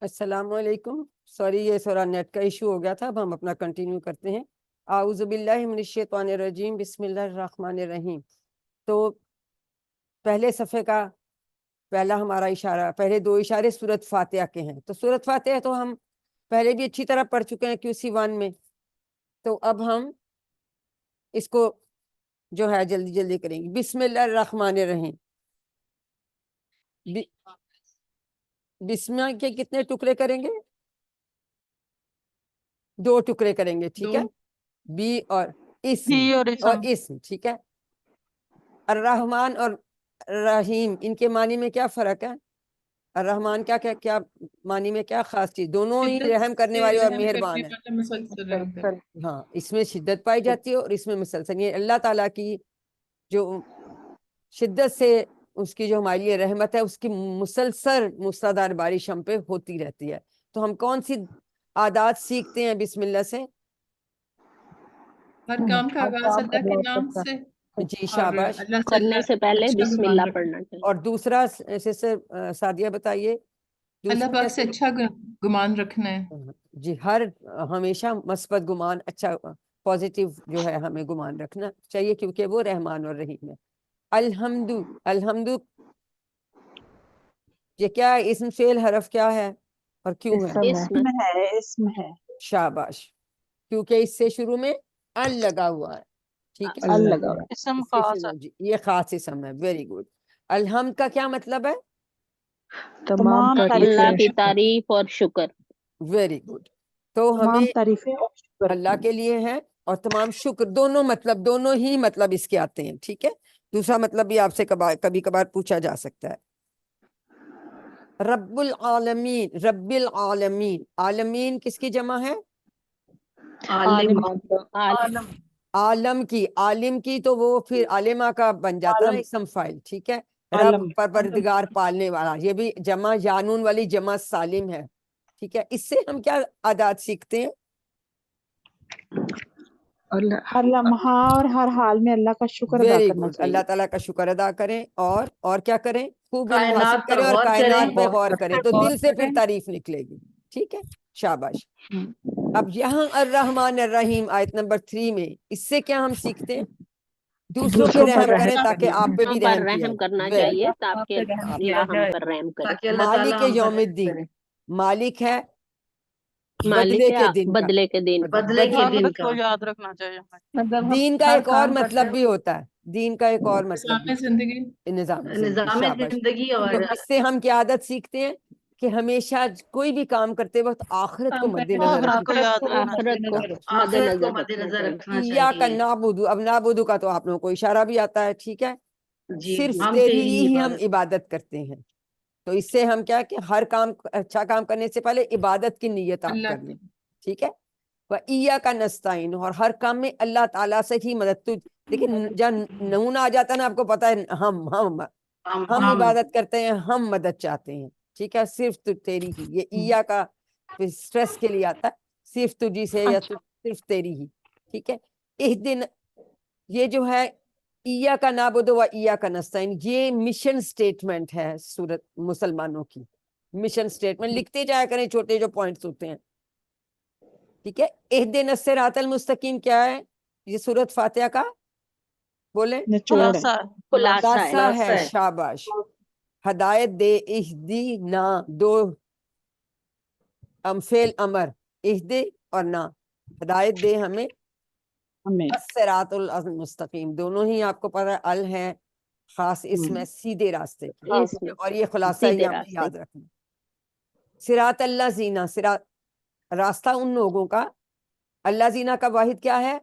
السلام علیکم. سوری یہ تھوڑا نیٹ کا ایشو ہو گیا تھا. اب ہم اپنا کنٹینیو کرتے ہیں. اعوذ باللہ من الشیطان الرجیم. بسم اللہ الرحمن الرحیم. تو پہلے صفحے کا پہلا ہمارا اشارہ، پہلے دو اشارے سورۃ فاتحہ کے ہیں. تو سورۃ فاتحہ تو ہم پہلے بھی اچھی طرح پڑھ چکے ہیں QC1 میں. تو اب ہم اس کو جو ہے جلدی جلدی کریں گے. بسم اللہ الرحمن الرحیم. بسم اللہ کے کتنے ٹکڑے کریں گے؟ 2 ٹکڑے کریں گے. ٹھیک ہے. بی اور اسم. ٹھیک ہے. الرحمن اور رحیم ان کے معنی میں کیا فرق ہے؟ الرحمن کیا معنی میں کیا خاص چیز؟ دونوں ہی رحم کرنے والے اور مہربان ہیں. ہاں، اس میں شدت پائی جاتی ہے اور اس میں مسلسل. یہ اللہ تعالیٰ کی جو شدت سے اس کی جو ہمارے لیے رحمت ہے، اس کی مسلسل موسلادھار بارش ہم پہ ہوتی رہتی ہے. تو ہم کون سی عادات سیکھتے ہیں بسم اللہ سے؟ ہر کام کا آغاز اللہ کے نام سے. جی شاباش. کرنے سے پہلے بسم اللہ پڑھنا چاہیے. اور دوسرا سسٹر سعدیہ بتائیے. اللہ پاک سے اچھا گمان رکھنا ہے. جی، ہمیشہ مثبت گمان، اچھا پازیٹیو جو ہے ہمیں گمان رکھنا چاہیے، کیونکہ وہ رحمان اور رحیم ہے. الحمد یہ کیا ہے؟ اسم فعل حرف کیا ہے اور کیوں ہے؟ اسم ہے. شاباش. کیونکہ اس سے شروع میں ال لگا ہوا ہے. ٹھیک ہے. ال لگا ہوا ہے. اسم خاص ہے. جی، یہ خاص اسم ہے. Very good. الحمد کا کیا مطلب ہے؟ تمام اللہ کی تعریف اور شکر. Very good. تو ہمیں تعریفیں اور شکر اللہ کے لیے ہے اور تمام شکر. دونوں ہی مطلب اس کے آتے ہیں. ٹھیک ہے. دوسرا مطلب بھی آپ سے کبھی کبھار پوچھا جا سکتا ہے. رب العالمین. رب العالمین. عالمین کس کی جمع ہے؟ عالم کی. عالم کی تو وہ پھر عالمہ کا بن جاتا ہے اسم فاعل. ٹھیک ہے. رب پروردگار پالنے والا، یہ بھی جمع یانون والی جمع سالم ہے. ٹھیک ہے. اس سے ہم کیا عادات سیکھتے ہیں؟ ہر لمحہ اور ہر حال میں اللہ کا شکر ادا ویری کرنا گڈ. چاہیے. اللہ تعالیٰ کا شکر ادا کریں اور کیا کریں؟ خوب علم حاصل کائنات پر کریں اور غور کائنات پہ کریں. غور کریں تو دل سے پھر تعریف نکلے گی. ٹھیک ہے. شاباش. اب یہاں الرحمن الرحیم آیت نمبر 3 میں اس سے کیا ہم سیکھتے ہیں؟ دوسروں پہ رحم کریں تاکہ آپ پہ بھی پر رحم کیا رحم کرنا جائے. چاہیے تاکہ اللہ ہم پر رحم کرے. تاکہ اللہ مالک تعالیٰ ہم یوم پر رحم الدین. کرے. مالک ہے مالک بدلے کے ہے دن کا. بدلے کے دن. بدلے کے دن آخرت کا. کو یاد رکھنا چاہیے. دین کا ایک اور مطلب بھی ہوتا ہے. دین کا ایک اور مطلب نظام زندگی. بھی نظام نظام شاباش. زندگی. اور تو اس سے ہم کیا عادت سیکھتے ہیں کہ ہمیشہ کوئی بھی کام کرتے وقت آخرت کو مد نظر آخرت کو رکھنا. یاد رکھنا آخرت کو چاہیے. مد آخرت کو نظر مد رکھنا نظر چاہیے. رکھنا ایاک چاہیے. نعبد. اب نعبد کا تو آپ لوگوں کو اشارہ بھی آتا ہے. ٹھیک ہے. جی صرف ہم تیری تیری ہی ہم عبادت کرتے ہیں. تو اس سے ہم کیا کہ ہر کام، اچھا کام کرنے سے پہلے عبادت کی نیت آپ اللہ کر لیں. ٹھیک ہے. وَإِيَّاكَ نَسْتَعِينُ. اور ہر کام میں اللہ تعالیٰ سے ہی مدد. لیکن جب نون آ جاتا ہے نا، آپ کو پتا ہے ہم عبادت کرتے ہیں، ہم مدد چاہتے ہیں. ٹھیک ہے. صرف تیری ہی. یہ ایا کا سٹریس کے لیے آتا ہے. صرف تجھی سے یا صرف تیری ہی. ٹھیک ہے. اس دن یہ جو ہے ایاک نعبد و ایاک نستعین، یہ مشن سٹیٹمنٹ ہے سورت مسلمانوں کی. مشن سٹیٹمنٹ لکھتے جایا کریں، چھوٹے جو پوائنٹس ہوتے ہیں. ٹھیک ہے. اہدنا الصراط المستقیم کیا ہے؟ یہ سورت فاتحہ کا بولیں خلاصہ خلاصہ ہے. شاباش. ہدایت دے. اہدنا 2 فعل امر. اہدے اور نا. ہدایت دے ہمیں الصراط المستقیم. دونوں ہی آپ کو پتا ہے ال ہے خاص اسم ہے سیدھے راستے کی. اور یہ خلاصہ ہی ہمیں یاد رکھنا. صراط اللہ زینا. صراط راستہ ان لوگوں کا. اللہ زینا کا واحد کیا ہے؟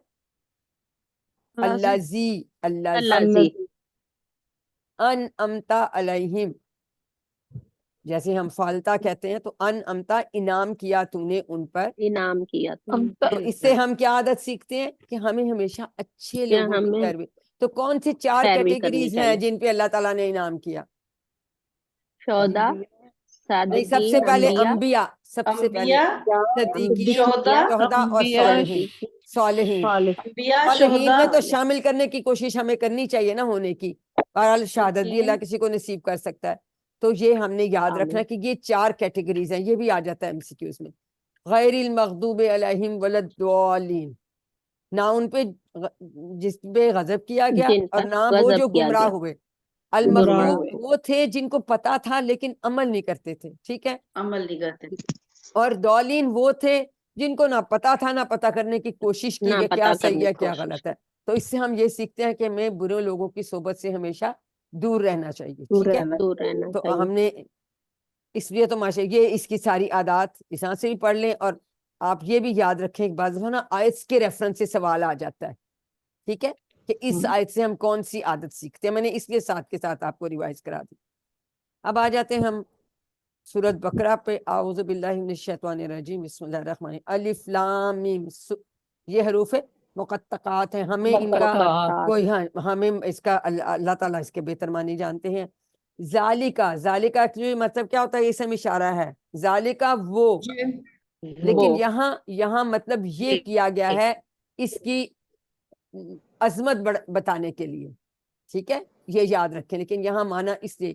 اللہ زی. اللہ زی. ان امتا علیہم. جیسے ہم فالتا کہتے ہیں تو ان امتا انعام کیا تو نے ان پر. انعام کیا تو اس سے ہم کیا عادت سیکھتے ہیں کہ ہمیں ہمیشہ اچھے لوگوں کی پیروی. تو کون سی 4 پیروی کرنی کیٹیگریز ہیں چاہیے. جن پہ اللہ تعالیٰ نے انعام کیا؟ شہداء، نہیں، سب سے صادقین، پہلے انبیاء. انبیاء. سب سے پہلے انبیاء، صدیقین، شہداء، شہداء اور صالحین. انبیاء، صالحین میں شہداء. تو شامل کرنے کی کوشش ہمیں کرنی چاہیے نا ہونے کی. بہرحال شہادت بھی اللہ کسی کو نصیب کر سکتا ہے. تو یہ ہم نے یاد رکھنا کہ یہ 4 کیٹیگریز ہیں. یہ بھی آ جاتا ہے MCQs میں. غیر المغضوب علیہم ولا الضالین، نہ ان پہ جس پہ غضب کیا گیا جن اور پر نہ وہ جو غضب کیا گمراہ گیا. ہوئے. گمراہ المغضوب وہ تھے جن کو پتا تھا لیکن عمل نہیں کرتے تھے. ٹھیک ہے. عمل نہیں کرتے. اور ضالین وہ تھے جن کو نہ پتا تھا نہ پتا کرنے کی کوشش کی نہ کہ کیا پتا صحیح کرنے ہے کی کیا کوشش. غلط ہے. تو اس سے ہم یہ سیکھتے ہیں کہ ہمیں برے لوگوں کی صحبت سے ہمیشہ دور رہنا چاہیے. ٹھیک ہے. دور رہنا تو چاہیے. ہم نے اس لیے تو ماشاء یہ اس کی ساری عادات اس سے بھی پڑھ لیں. اور آپ یہ بھی یاد رکھیں ایک بات نا، آیت کے ریفرنس سے سوال آ جاتا ہے. ٹھیک ہے کہ اس آیت سے ہم کون سی عادت سیکھتے ہیں. میں نے اس لیے ساتھ کے ساتھ آپ کو ریوائز کرا دی. اب آ جاتے ہیں ہم سورۃ بقرہ پہ. اعوذ باللہ من الشیطان الرجیم، بسم اللہ الرحمن الرحیم. الف لام میم، یہ حروف مقطعات ہیں. ہمیں ان کا کوئی ہمیں اس کا اللہ تعالیٰ اس کے بہتر معنی جانتے ہیں. ذالکا، ذالکا کی مطلب کیا ہوتا ہے؟ اسم اشارہ ہے. ذالکا وہ، لیکن یہاں مطلب یہ کیا گیا ہے اس کی عظمت بتانے کے لیے. ٹھیک ہے، یہ یاد رکھیں. لیکن یہاں معنی اس لیے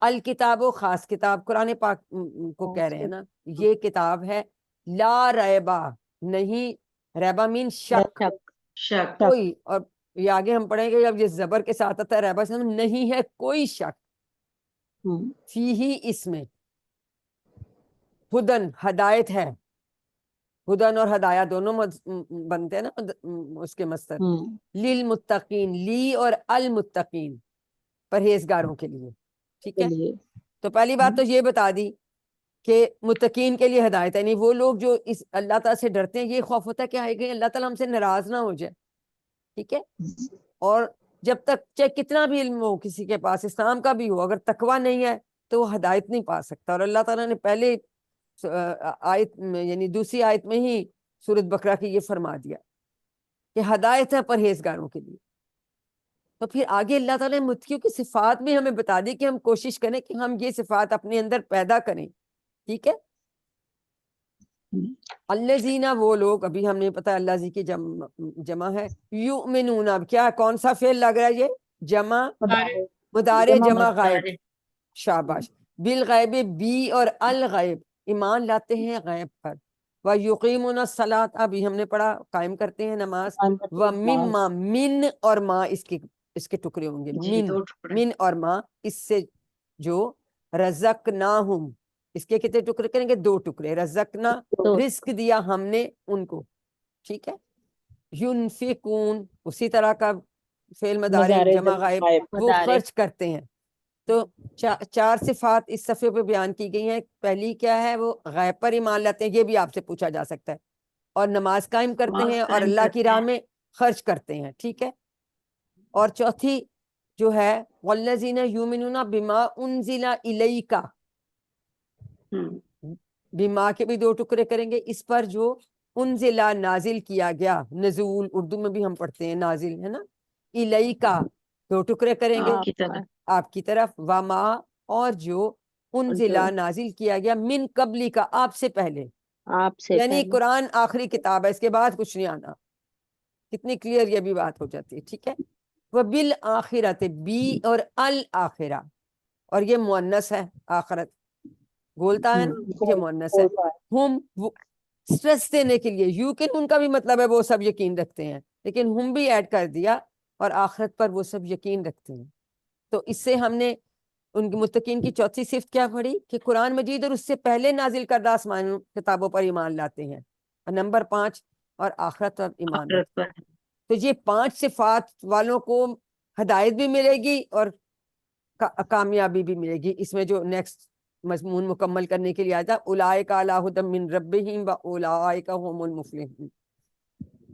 الکتاب و خاص کتاب قرآن پاک کو کہہ رہے ہیں نا، یہ کتاب ہے لا ریبا، نہیں ریبا مین شک، شک. کوئی. اور یہ آگے ہم پڑھیں گے جب یہ زبر کے ساتھ آتا ہے ریبا سے نہیں ہے کوئی شک. فی ہی اس میں ہدن ہدایت ہے. ہدن اور ہدایہ دونوں بنتے ہیں نا اس کے مصدر. للمتقین، لی اور المتقین، پرہیزگاروں کے لیے. ٹھیک ہے. تو پہلی بات تو یہ بتا دی کہ متقین کے لیے ہدایت ہے. نہیں وہ لوگ جو اس اللہ تعالیٰ سے ڈرتے ہیں، یہ خوف ہوتا ہے کہ آئے گئے اللہ تعالیٰ ہم سے ناراض نہ ہو جائے. ٹھیک ہے. اور جب تک چاہے کتنا بھی علم ہو کسی کے پاس، اسلام کا بھی ہو، اگر تقویٰ نہیں ہے تو وہ ہدایت نہیں پا سکتا. اور اللہ تعالیٰ نے پہلے آیت میں یعنی دوسری آیت میں ہی سورۃ بقرہ کی یہ فرما دیا کہ ہدایت ہے پرہیزگاروں کے لیے. تو پھر آگے اللہ تعالیٰ نے متقیوں کی صفات بھی ہمیں بتا دی کہ ہم کوشش کریں کہ ہم یہ صفات اپنے اندر پیدا کریں. ٹھیک ہے. الذین وہ لوگ، ابھی ہم نے پتا اللہ جی کی جمع ہے. یؤمنون، اب کیا کون سا فعل لگ رہا ہے؟ یہ جمع مضارع جمع غائب. شاباش. بالغیب، بی اور الغیب، ایمان لاتے ہیں غیب پر. وَيُقِيمُونَ الصَّلَاةَ، ابھی ہم نے پڑھا قائم کرتے ہیں نماز. وَمِمَّا، من اور ما اس کے ٹکڑے ہوں گے. من اور ما، اس سے جو رزقناہم، اس کے کتنے ٹکڑے کریں گے؟ 2 ٹکڑے. رزقنا، رزق دیا ہم نے ان کو. ٹھیک ہے. ينفقون، اسی طرح کا فعل مضارع جمع غائب، وہ خرچ کرتے ہیں. تو 4 صفات اس صفحے پہ بیان کی گئی ہیں. پہلی کیا ہے؟ وہ غیب پر ایمان لاتے ہیں. یہ بھی آپ سے پوچھا جا سکتا ہے. اور نماز قائم کرتے ہیں اور اللہ کی راہ میں خرچ کرتے ہیں. ٹھیک ہے. اور چوتھی جو ہے والذین یؤمنون بما انزل الیک، بما کے بھی 2 ٹکڑے کریں گے اس پر جو انزلہ نازل کیا گیا. نزول اردو میں بھی ہم پڑھتے ہیں نازل، ہے نا. الیکا 2 ٹکڑے کریں گے آپ کی طرف. وما، اور جو انزلہ نازل کیا گیا من قبلی کا، آپ سے پہلے. یعنی قرآن آخری کتاب ہے، اس کے بعد کچھ نہیں آنا. کتنی کلیئر یہ بھی بات ہو جاتی ہے. ٹھیک ہے. وبالآخرۃ، بی اور الآخرہ، اور یہ مؤنث ہے. آخرت بولتا ہے نا، یہ مؤنث ہے. ہم سٹریس دینے کے لیے یوکن ان کا بھی مطلب ہے وہ سب یقین رکھتے ہیں، لیکن ہم بھی ایڈ کر دیا، اور آخرت پر وہ سب یقین رکھتے ہیں. تو اس سے ہم نے ان متقین کی چوتھی صفت کیا پڑھی کہ قرآن مجید اور اس سے پہلے نازل کردہ آسمانی کتابوں پر ایمان لاتے ہیں. اور نمبر 5، اور آخرت پر ایمان رکھتے ہیں. تو یہ 5 صفات والوں کو ہدایت بھی ملے گی اور کامیابی بھی ملے گی. اس میں جو نیکسٹ مضمون مکمل کرنے کے لیے آیا تھا، اولئک علی ھدی من ربہم واولئک ھم المفلحون،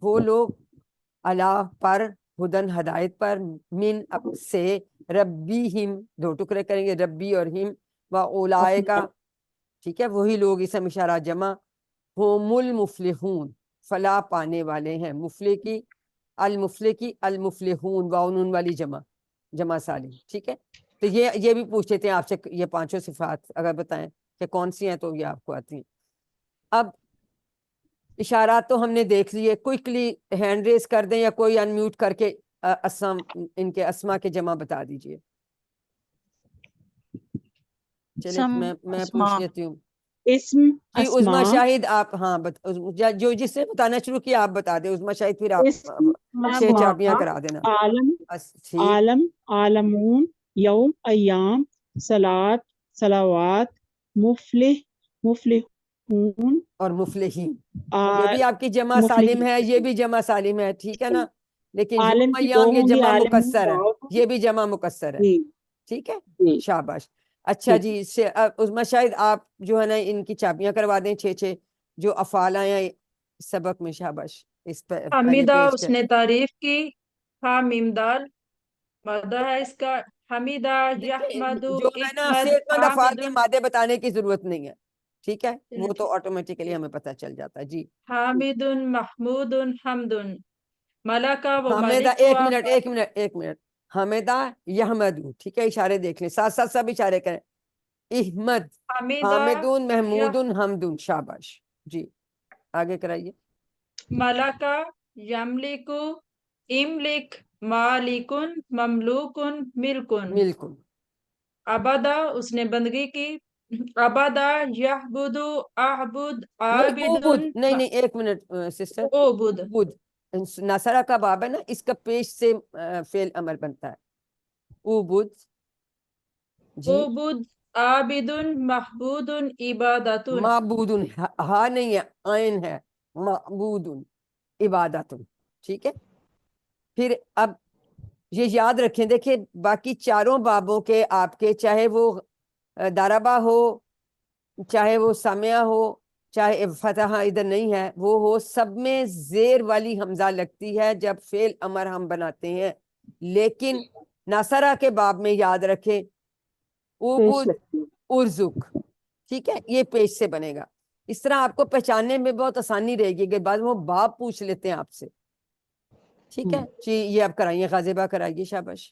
وہ لوگ اللہ پر، ہدن ہدایت پر، من سے، ربیہم 2 ٹکڑے کریں گے ربی اور ہم، واولئک، ٹھیک ہے، وہی لوگ، اس میں اشارہ جمع، ھم المفلحون، فلاح پانے والے ہیں. مفلح کی المفلحون واو نون والی جمع سالم. ٹھیک ہے. تو یہ بھی پوچھ لیتے ہیں آپ سے، یہ 5 صفات اگر بتائیں کہ کون سی ہیں تو یہ آپ کو آتی ہیں. اب اشارات تو ہم نے دیکھ لیے. کوئکلی ہینڈ ریز کر دیں یا کوئی ان میوٹ کر کے ان کے اسما کے جمع بتا دیجئے. چلے میں پوچھ لیتی ہوں اسم جی عظما اسماء شاہد آپ ہاں جو جس نے بتانا شروع کیا آپ بتا دیں عظما شاہد پھر آپ اسم 6 چابیاں اسماء کرا دینا عالم ٹھیک عالم عالمون یوم ایام صلات صلوات مفلح مفلحون اور مفلحین یہ بھی آپ کی جمع سالم ہے یہ بھی جمع سالم ہے ٹھیک ہے نا لیکن عالم یوم کی دو ایام یہ ہوں گی جمع عالمون مکسر ہے یہ بھی جمع مکسر ہے جی ٹھیک ہے جی شاباش اچھا ٹھیک جی عظما شاہد آپ جو ہے نا ان کی چابیاں کروا دیں 6 جو افعال آئے سبق میں شاباش اس پہ پہلے حمیدہ پیج اس پہ نے تعریف کی، ہا میم دال مادہ ہے اس کا، حمیدہ یحمدو جو ہے نا احمد صحت مند افعال کے عابد مادے بتانے کی ضرورت نہیں ہے ٹھیک ہے وہ تو آٹومیٹیکلی ہمیں پتہ چل جاتا ہے جی حامد محمود حمد ملکہ و حمیدہ ملک ایک منٹ حمیدہ یحمدو ٹھیک ہے اشارے دیکھ لیں ساتھ ساتھ سب اشارے کریں احمد حمیدہ حامدون محمودن حمدون شاباش جی آگے کرائیے ملکہ یملکو املک مالکن مملوکن ملکن بالکل عبدہ اس نے بندگی کی، عبدہ یعبدو اعبد عابدن نہیں ایک منٹ سسٹر عبد عبد نصرہ کا باب ہے نا اس کا پیش سے فعل امر بنتا ہے عبد جی عبد عابدن محبودن عبادتن معبودن ہاں نہیں ہے عین ہے معبودن عبادتن ٹھیک ہے پھر اب یہ یاد رکھیں دیکھیں باقی چاروں بابوں کے آپ کے چاہے وہ داربا ہو چاہے وہ سامعہ ہو چاہے فتح ادھر نہیں ہے وہ ہو سب میں زیر والی حمزہ لگتی ہے جب فعل امر ہم بناتے ہیں لیکن ناصرہ کے باب میں یاد رکھیں پیش عبد لگتی ہے ارزق ٹھیک ہے یہ پیش سے بنے گا اس طرح آپ کو پہچاننے میں بہت آسانی رہے گی کہ بعد وہ باب پوچھ لیتے ہیں آپ سے ٹھیک ہے جی یہ آپ کرائیے غازبہ کرائیے شاباش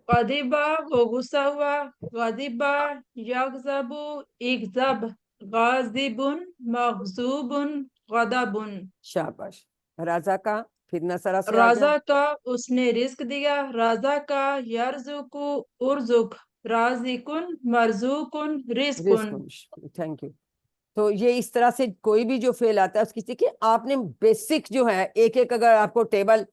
غضبہ وہ غصہ ہوا، غضبہ یغضب اغضب غاضبن مغضوبن غضبن شاباش رازا کا پھر نصرہ سے آ گیا رازا کا اس نے رزق دیا، رازا کا یرزق ارزق رازقن مرزوقن رزقن تھینک یو تو یہ اس طرح سے کوئی بھی جو فعل آتا ہے اس کی دیکھیے آپ نے بیسک جو ہے ایک اگر آپ کو ٹیبل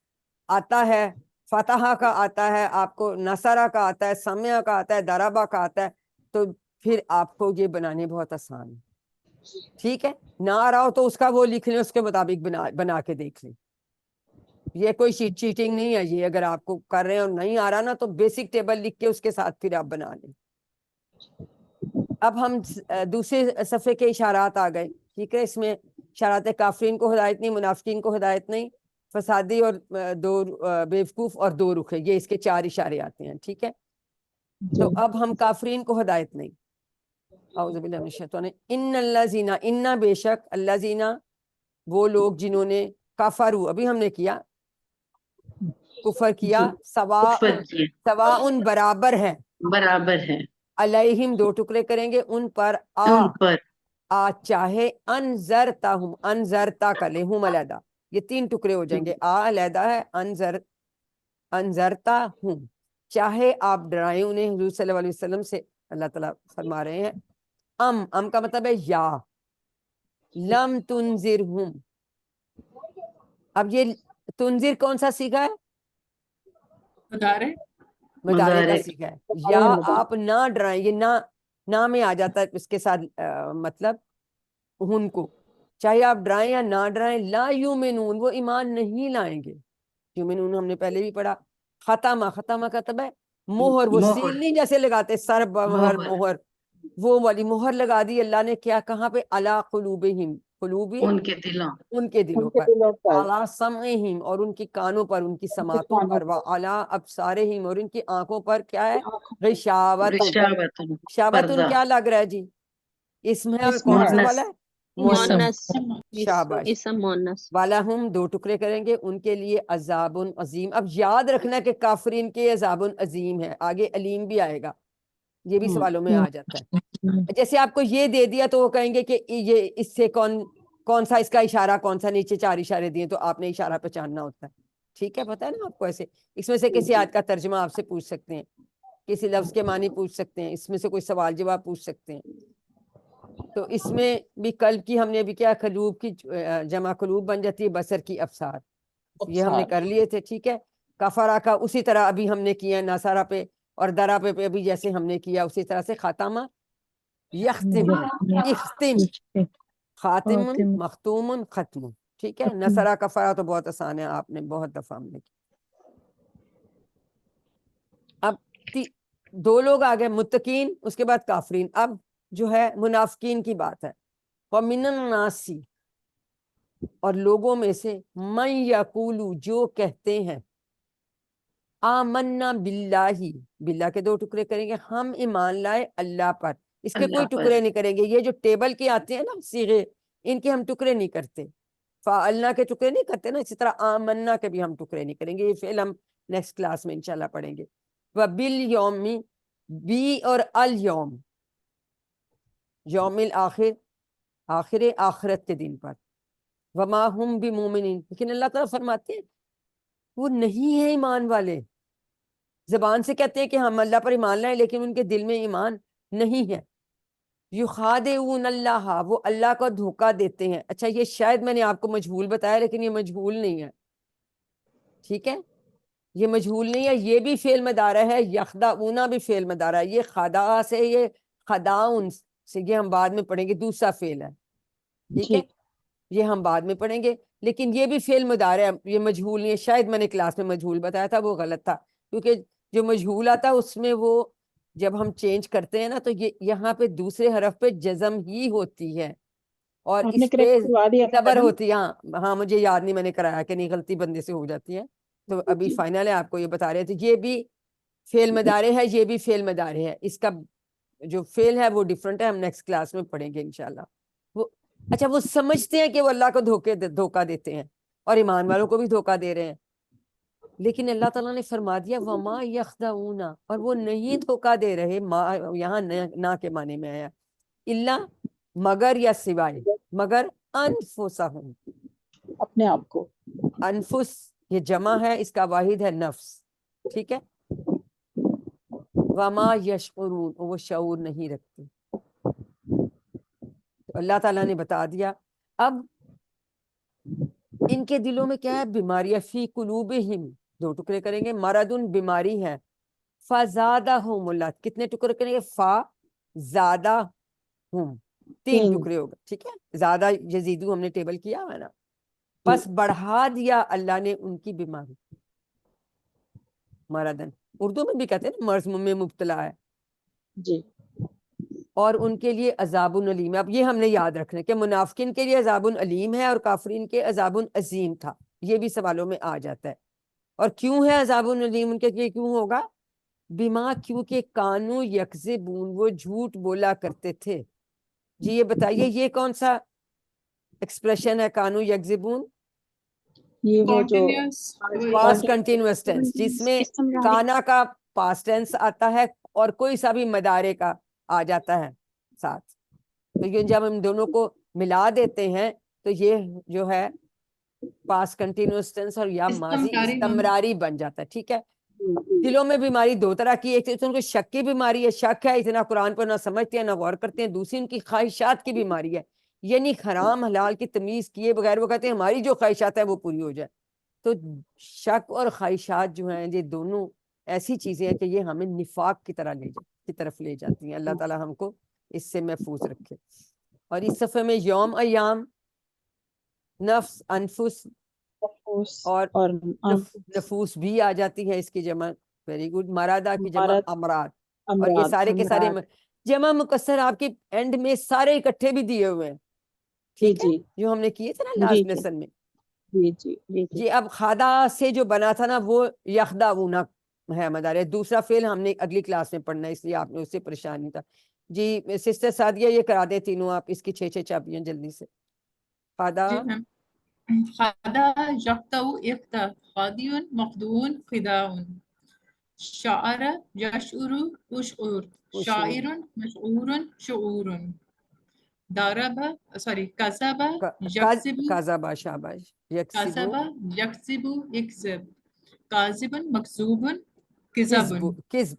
آتا ہے فتحہ کا آتا ہے آپ کو نصرہ کا آتا ہے سمیہ کا آتا ہے دربہ کا آتا ہے تو پھر آپ کو یہ بنانے بہت آسان ہے ٹھیک ہے نہ آ رہا ہو تو اس کا وہ لکھ لیں اس کے مطابق بنا کے دیکھ لیں یہ کوئی چیٹنگ نہیں ہے یہ اگر آپ کو کر رہے ہیں اور نہیں آ رہا نا تو بیسک ٹیبل لکھ کے اس کے ساتھ پھر آپ بنا لیں اب ہم دوسرے صفحے کے اشارات آ گئے ٹھیک ہے اس میں اشارات کافرین کو ہدایت نہیں منافقین کو ہدایت نہیں فسادی اور دو بیوقوف اور دو رخ یہ اس کے 4 اشارے آتے ہیں ٹھیک ہے تو اب ہم کافرین کو ہدایت نہیں اعوذ باللہ من الشیطان ان الذین ان بے شک الذین وہ لوگ جنہوں نے کفروا ابھی ہم نے کیا کفر کیا سواء برابر ہے برابر ہے علیہم 2 ٹکڑے کریں گے ان پر ان پر چاہے انذرتہم انذرتا کا لہم علیحدہ یہ 3 ٹکڑے ہو جائیں گے علیحدہ ہے انذرتا ہوں چاہے آپ ڈرائیں انہیں حضور صلی اللہ علیہ وسلم سے اللہ تعالیٰ فرما رہے ہیں ام کا مطلب ہے یا لم تنذرہم اب یہ تنذر کون سا سیکھا ہے مدارے کا سیکھا ہے یا آپ نہ ڈرائیں یہ نہ میں آ جاتا ہے اس کے ساتھ مطلب ان کو چاہے آپ ڈرائیں یا نہ ڈرائیں لا یومنون وہ ایمان نہیں لائیں گے یومنون ہم نے پہلے بھی پڑھا ختمہ کا تب ہے مہر وہ سیل نہیں جیسے لگاتے سر بہر مہر وہ والی مہر لگا دی اللہ نے کیا کہاں پہ علی قلوبہم قلوبی ان کے دلوں پر علی سمعہم اور ان کی کانوں پر ان کی سماعتوں پر وعلی ابصارہم اور ان کی آنکھوں پر کیا ہے غشاوتن شابتن کیا لگ رہا ہے جی اسم ہے اور کون سا والا ہے مونس شاباش اسم مونس وَلَهُمْ 2 ٹکڑے کریں گے ان کے لیے عذاب عظیم اب یاد رکھنا کہ کافرین کے عذاب عظیم ہے آگے علیم بھی آئے گا یہ بھی سوالوں میں آ جاتا ہے جیسے آپ کو یہ دے دیا تو وہ کہیں گے کہ یہ اس سے کون سا اس کا اشارہ کون سا نیچے 4 اشارے دیے تو آپ نے اشارہ پہچاننا ہوتا ہے ٹھیک ہے پتہ ہے نا آپ کو ایسے اس میں سے کسی آیت کا ترجمہ آپ سے پوچھ سکتے ہیں کسی لفظ کے معنی پوچھ سکتے ہیں, اس میں سے کوئی سوال جواب پوچھ سکتے ہیں. تو اس میں بھی قلب کی ہم نے بھی کیا, قلوب کی جمع قلوب بن جاتی ہے, بصر کی ابصار, یہ ہم نے کر لیے تھے. ٹھیک ہے, کفارہ کا اسی طرح ابھی ہم نے کیا ناصارہ پہ اور درا پہ ابھی جیسے ہم نے کیا اسی طرح سے. خاتمہ یختم, اختم, خاتم, مختوم, ختم. ٹھیک ہے, نصرہ کفارہ تو بہت آسان ہے, آپ نے بہت دفعہ ہم نے کی. اب دو لوگ آ گئے, متقین, اس کے بعد کافرین. اب جو ہے منافقین کی بات ہے. وَمِنَ النَّاسِ, اور لوگوں میں سے, من یقولو, جو کہتے ہیں, آمنا باللہ, باللہ کے دو ٹکڑے کریں گے, ہم ایمان لائے اللہ پر. اس کے کوئی ٹکڑے نہیں کریں گے. یہ جو ٹیبل کے آتے ہیں نا صیغے, ان کے ہم ٹکڑے نہیں کرتے. فعلنا کے ٹکڑے نہیں کرتے نا, اسی طرح آمنا کے بھی ہم ٹکڑے نہیں کریں گے. یہ فعل ہم نیکسٹ کلاس میں انشاءاللہ پڑھیں گے. وَبِالْيَوْمِ, بی اور الیوم, یوم الآخر, آخر آخرت کے دن پر. وما ہم بمومنین, لیکن اللہ تعالیٰ فرماتے ہیں وہ نہیں ہے ایمان والے. زبان سے کہتے ہیں کہ ہم اللہ پر ایمان لائیں, لیکن ان کے دل میں ایمان نہیں ہے. یخادعون اللہ, وہ اللہ کو دھوکہ دیتے ہیں. اچھا, یہ شاید میں نے آپ کو مجہول بتایا, لیکن یہ مجہول نہیں ہے. ٹھیک ہے, یہ مجہول نہیں ہے, یہ بھی فعل مضارع ہے. یخدعون بھی فعل مضارع ہے. یہ خداع سے, یہ خداؤن سے, یہ ہم بعد میں پڑھیں گے, دوسرا فعل ہے. ٹھیک ہے, یہ ہم بعد میں پڑھیں گے, لیکن یہ بھی فعل مضارع ہے, یہ مجہول نہیں ہے. شاید میں نے کلاس میں مجہول بتایا تھا, وہ غلط تھا, کیونکہ جو مجہول آتا ہے اس میں وہ جب ہم چینج کرتے ہیں نا, تو یہ یہاں پہ دوسرے حرف پہ جزم ہی ہوتی ہے اور آپ نے اس پہ کریکٹ کروا دیا تھا زبر نا؟ ہوتی ہے. ہاں مجھے یاد نہیں میں نے کرایا کہ نہیں, غلطی بندے سے ہو جاتی ہے. تو ابھی فائنل ہے, آپ کو یہ بتا رہے تھے. یہ بھی فعل مضارع ہے, یہ بھی فعل مضارع ہے. اس کا جو فعل ہے وہ ڈیفرنٹ ہے, ہم نیکسٹ کلاس میں پڑھیں گے انشاءاللہ. وہ اچھا, وہ سمجھتے ہیں کہ وہ اللہ کو دھوکہ دیتے ہیں اور ایمان والوں کو بھی دھوکہ دے رہے ہیں, لیکن اللہ تعالیٰ نے فرما دیا وما یخدعون, اور وہ نہیں دھوکہ دے رہے. ما یہاں نہ کے معنی میں آیا, اللہ مگر یا سوائے, مگر انفسہم, اپنے آپ کو. انفس یہ جمع ہے, اس کا واحد ہے نفس. ٹھیک ہے, وما یشعرون, وہ شعور نہیں رکھتے. تو اللہ تعالیٰ نے بتا دیا. اب ان کے دلوں میں کیا ہے, بیماریاں. فی قلوبہم, دو ٹکڑے کریں گے, مرضن, بیماری ہے. فزادہم اللہ, کتنے ٹکڑے کریں گے, فا زادہ ہم, تین ٹکڑے ہو گئے. ٹھیک ہے, زیادہ یزیدو ہم نے ٹیبل کیا ہے نا, پس بڑھا دیا اللہ نے ان کی بیماری. مرضن اردو میں بھی کہتے ہیں نا, مرض میں مبتلا ہے. جی, اور ان کے لیے عذاب علیم ہے. اب یہ ہم نے یاد رکھنا ہے کہ منافقین کے لیے عذاب علیم ہے اور کافرین کے عذاب عظیم تھا. یہ بھی سوالوں میں آ جاتا ہے. اور کیوں ہے عذاب علیم ان کے لیے, کیوں ہوگا, بیما, کیونکہ کانو یکذبون, وہ جھوٹ بولا کرتے تھے. جی یہ بتائیے, یہ کون سا ایکسپریشن ہے کانو یکذبون؟ یہ وہ جو پاسٹ کنٹینیوس ٹینس, جس میں کانا کا پاسٹ ٹینس آتا ہے اور کوئی سا بھی مدارے کا آ جاتا ہے ساتھ. تو یہ جب ہم دونوں کو ملا دیتے ہیں تو یہ جو ہے پاسٹ کنٹینیوس ٹینس اور یا ماضی استمراری بن جاتا ہے. ٹھیک ہے, دلوں میں بیماری دو طرح کی, ایک ان کو شک کی بیماری ہے, شک ہے, اتنا قرآن پر نہ سمجھتے ہیں نہ غور کرتے ہیں. دوسری ان کی خواہشات کی بیماری ہے, یعنی حرام حلال کی تمیز کیے بغیر وہ کہتے ہیں ہماری جو خواہشات ہے وہ پوری ہو جائے. تو شک اور خواہشات جو ہیں یہ دونوں ایسی چیزیں ہیں کہ یہ ہمیں نفاق کی طرف لے جاتی ہیں. اللہ تعالی ہم کو اس سے محفوظ رکھے. اور اس صفحے میں یوم, ایام, نفس, انفس اور نفوس بھی آ جاتی ہے اس کی جمع. Very good. مرادہ کی جمع امراض. اور یہ سارے کے سارے جمع مکسر آپ کے اینڈ میں سارے اکٹھے بھی دیے ہوئے ہیں. ٹھیک ہے, جو ہم نے کیے تھے نا لاسٹ لیسن میں. جی اب خادہ سے جو بنا تھا نا وہ یخدعون ہے مدارے. دوسرا فعل ہم نے اگلی کلاس میں پڑھنا ہے, اس لیے آپ نے اس سے پریشان نہیں تھا. جی سسٹر سعدیہ یہ کرا دے تینوں آپ, اس کی 6 چابیاں جلدی سے. خادہ, خدا یقطع اقطع، خادع مخدوع خداع، شعر یشعر اشعر، شاعر مشعور شعور، ضرب کذب یکذب کذب, شاباش, کذب یکذب اکذب، کاذب مکذوب کذب. کذب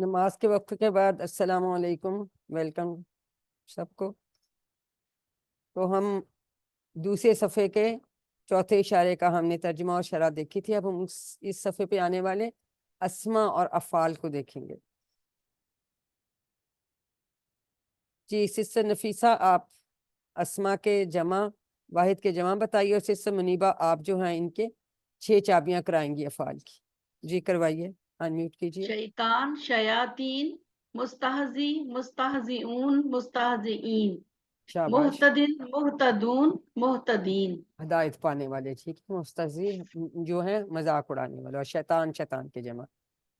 نماز کے وقت کے بعد السلام علیکم، ویلکم سب کو۔ تو ہم دوسرے صفحے کے چوتھے اشارے کا ہم نے ترجمہ اور شرح دیکھی تھی، اب ہم اس صفحے پہ آنے والے اسما اور افعال کو دیکھیں گے۔ جی سسٹر نفیسہ، آپ اسما کے جمع، واحد کے جمع بتائیے، اور سسٹر منیبہ آپ جو ہیں ان کے 6 چابیاں کرائیں گی افعال کی۔ جی کروائیے، انمیوٹ کیجیے۔ شیطان، شیاطین، مستہزی، مستہزئون، مستہزئین، شاباش، محتدن، محتدون، محتدین۔ ہدایت پانے والے، ٹھیک ہے۔ مستہزی جو ہیں مذاق اڑانے والے، اور شیطان شیطان کے جمع۔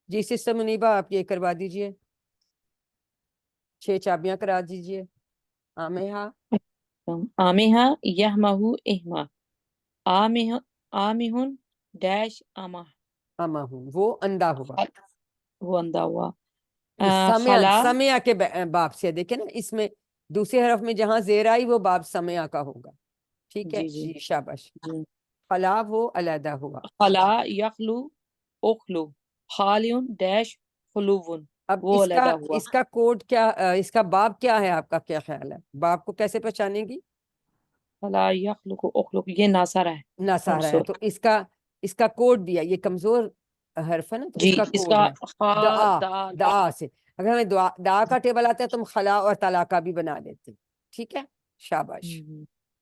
جی سسٹر منیبہ آپ یہ کروا دیجئے، 6 چابیاں کرا دیجئے۔ آمہا، آمہا، یہمہ، اہما، آمہن ڈیش آمہ، اما ہوں، وہ اندھا ہوا۔ وہ اندھا ہوا۔ سمع، خلا، سمع کے باب سے دیکھیں نا، اس میں دوسرے حرف میں جہاں زیر آئی وہ باب سمع کا ہوگا، ٹھیک ہے۔ جی جی شاباش۔ جی۔ خلا وہ علیحدہ ہوا۔ خلا، یخلو، اخلو، خالیون ڈیش خلوون، اب وہ علیحدہ ہوا۔ اس کا کوڈ کیا، اس کا باب کیا ہے، آپ کا کیا خیال ہے؟ باب کو کیسے پہچانیں گی؟ خلا، یخلق، اخلق، یہ ناصرہ ہے، ناسارا ہے، منصوب۔ تو اس کا کوڈ بھی ہے، یہ کمزور حرف ہے نا، تو جی اس کا اس کوڈ کا ہے دعا۔ دال، دعا سے اگر ہمیں دعا کا ٹیبل آتا ہے تو ہم خلا اور طلا کا بھی بنا دیتے، ٹھیک ہے۔ شاباش،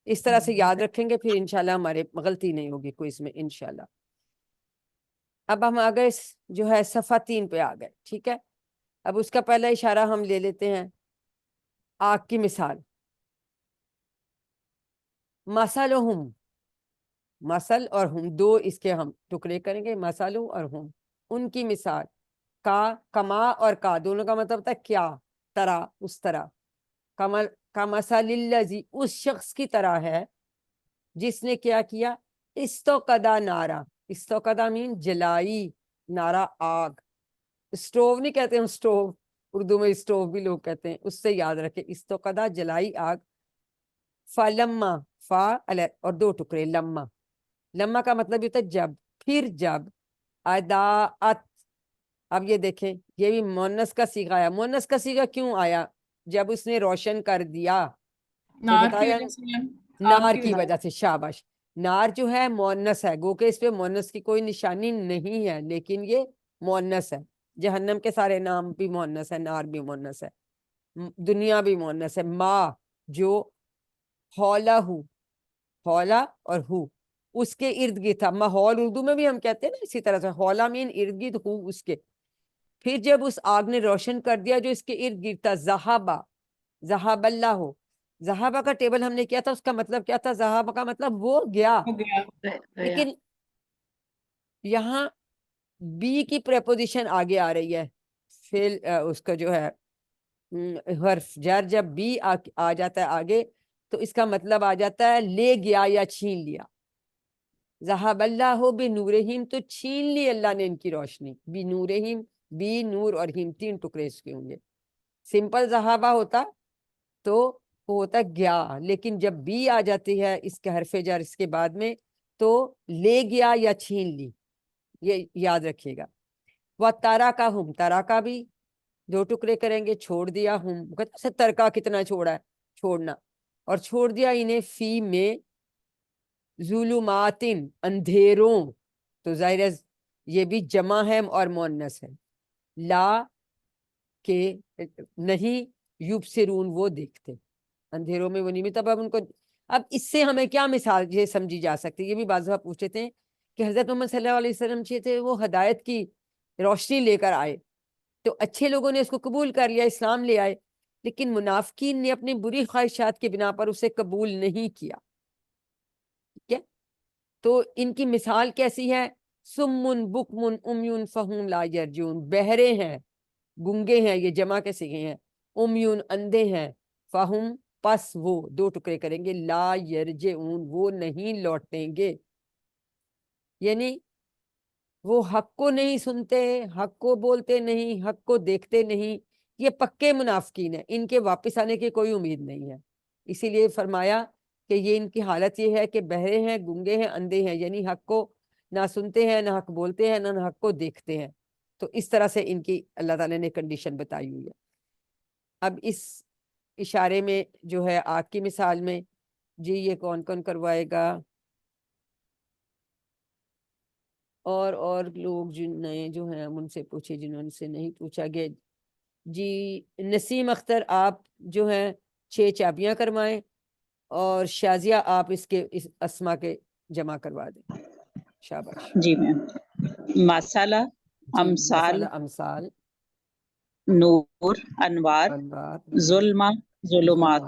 اس طرح سے یاد رکھیں گے، پھر انشاءاللہ ہمارے غلطی نہیں ہوگی کوئی اس میں انشاءاللہ۔ اب ہم آ گئے جو ہے صفحہ 3 پہ آ گئے، ٹھیک ہے۔ اب اس کا پہلا اشارہ ہم لے لیتے ہیں، آگ کی مثال۔ مثلہم، مثل اور ہم، دو اس کے ہم ٹکڑے کریں گے، مثلو اور ہم، ان کی مثال۔ کما اور کا دونوں کا مطلب ہوتا ہے کیا، طرح، اس طرح۔ کمثل الذی، اس شخص کی طرح ہے جس نے کیا کیا، استوقدا نارا، استوقدا مین جلائی، نارا آگ۔ اسٹوو نہیں کہتے ہم، اسٹوو اردو میں اسٹوو بھی لوگ کہتے ہیں، اس سے یاد رکھے، استوقدا جلائی آگ۔ فلما، فا اور 2 ٹکڑے، لما، لما کا مطلب یہ ہوتا ہے جب، پھر جب۔ اضاءت، اب یہ دیکھیں یہ بھی مؤنث کا صیغہ آیا۔ مؤنث کا صیغہ کیوں آیا؟ جب اس نے روشن کر دیا، تو نار کی بتایا وجہ سے ہے، آگ نار کی کی وجہ وجہ سے، شاباش۔ نار جو ہے مؤنث ہے، گو کہ اس پہ مؤنث کی کوئی نشانی نہیں ہے، لیکن یہ مؤنث ہے۔ جہنم کے سارے نام بھی مؤنث ہے، نار بھی مؤنث ہے، دنیا بھی مؤنث ہے۔ ما جو حولہ، حولا اور ہو اس کے ارد گرد تھا، ماحول اردو میں بھی ہم کہتے ہیں نا اسی طرح سے، حولا مین ارد گرد، ہو اس کے۔ پھر جب اس آگ نے روشن کر دیا جو اس کے ارد گرد تھا، ذہابا، ذہاب اللہ ہو، ذہابا کا ٹیبل ہم نے کیا تھا، اس کا مطلب کیا تھا؟ ذہابا کا مطلب وہ گیا، ہو گیا۔ لیکن یہاں بی کی پریپوزیشن آگے آ رہی ہے، فعل اس کا جو ہے حرف جر جب بی آ جاتا ہے آگے تو اس کا مطلب آ جاتا ہے لے گیا یا چھین لیا۔ ذہب اللہ بنورہم، تو چھین لی اللہ نے ان کی روشنی، بنورہم، بی نور اور ہم 3 ٹکڑے اس کے ہوں گے۔ سمپل ذہابہ ہوتا تو وہ ہوتا گیا، لیکن جب بی آ جاتی ہے اس کے حرف جر اس کے بعد میں تو لے گیا یا چھین لی، یہ یاد رکھیے گا۔ وہ تارا کا ہم، تارا کا بھی 2 ٹکڑے کریں گے، چھوڑ دیا ہم، ترکا کتنا چھوڑا ہے، چھوڑنا، اور چھوڑ دیا انہیں فی میں، ظلماتن اندھیروں، تو ظاہر ہے یہ بھی جمع ہے اور مؤنث ہے۔ لا کہ نہیں، یبصرون وہ دیکھتے، اندھیروں میں وہ نہیں، تب اب ان کو، اب اس سے ہمیں کیا مثال یہ سمجھی جا سکتی ہے؟ یہ بھی بعض دفعہ پوچھتے تھے کہ حضرت محمد صلی اللہ علیہ وسلم تھے وہ ہدایت کی روشنی لے کر آئے، تو اچھے لوگوں نے اس کو قبول کر لیا، اسلام لے آئے، لیکن منافقین نے اپنی بری خواہشات کی بنا پر اسے قبول نہیں کیا، ٹھیک ہے۔ تو ان کی مثال کیسی ہے؟ سمن بکمن امیون فہم لا یرجون، بہرے ہیں، گنگے ہیں، یہ جمع کے صیغے ہیں، امیون اندھے ہیں، فہم پس وہ 2 ٹکڑے کریں گے، لا یرجعون وہ نہیں لوٹیں گے، یعنی وہ حق کو نہیں سنتے، حق کو بولتے نہیں، حق کو دیکھتے نہیں، یہ پکے منافقین ہیں، ان کے واپس آنے کی کوئی امید نہیں ہے۔ اسی لیے فرمایا کہ یہ ان کی حالت یہ ہے کہ بہرے ہیں، گنگے ہیں، اندھے ہیں، یعنی حق کو نہ سنتے ہیں، نہ حق بولتے ہیں، نہ حق کو دیکھتے ہیں۔ تو اس طرح سے ان کی اللہ تعالیٰ نے کنڈیشن بتائی ہوئی ہے. اب اس اشارے میں جو ہے آگ کی مثال میں جی یہ کون کون کروائے گا؟ اور لوگ جن نئے جو ہیں ان سے پوچھے جنہوں سے نہیں پوچھا گیا. جی نسیم اختر آپ جو ہیں 6 چابیاں کروائیں اور شازیہ آپ اس اسما کے جمع کروا دیں. شاباش. جی میم. مسالہ، جی امثال، مسالہ امثال، نور، انوار، انوار، ظلمہ، ظلمات.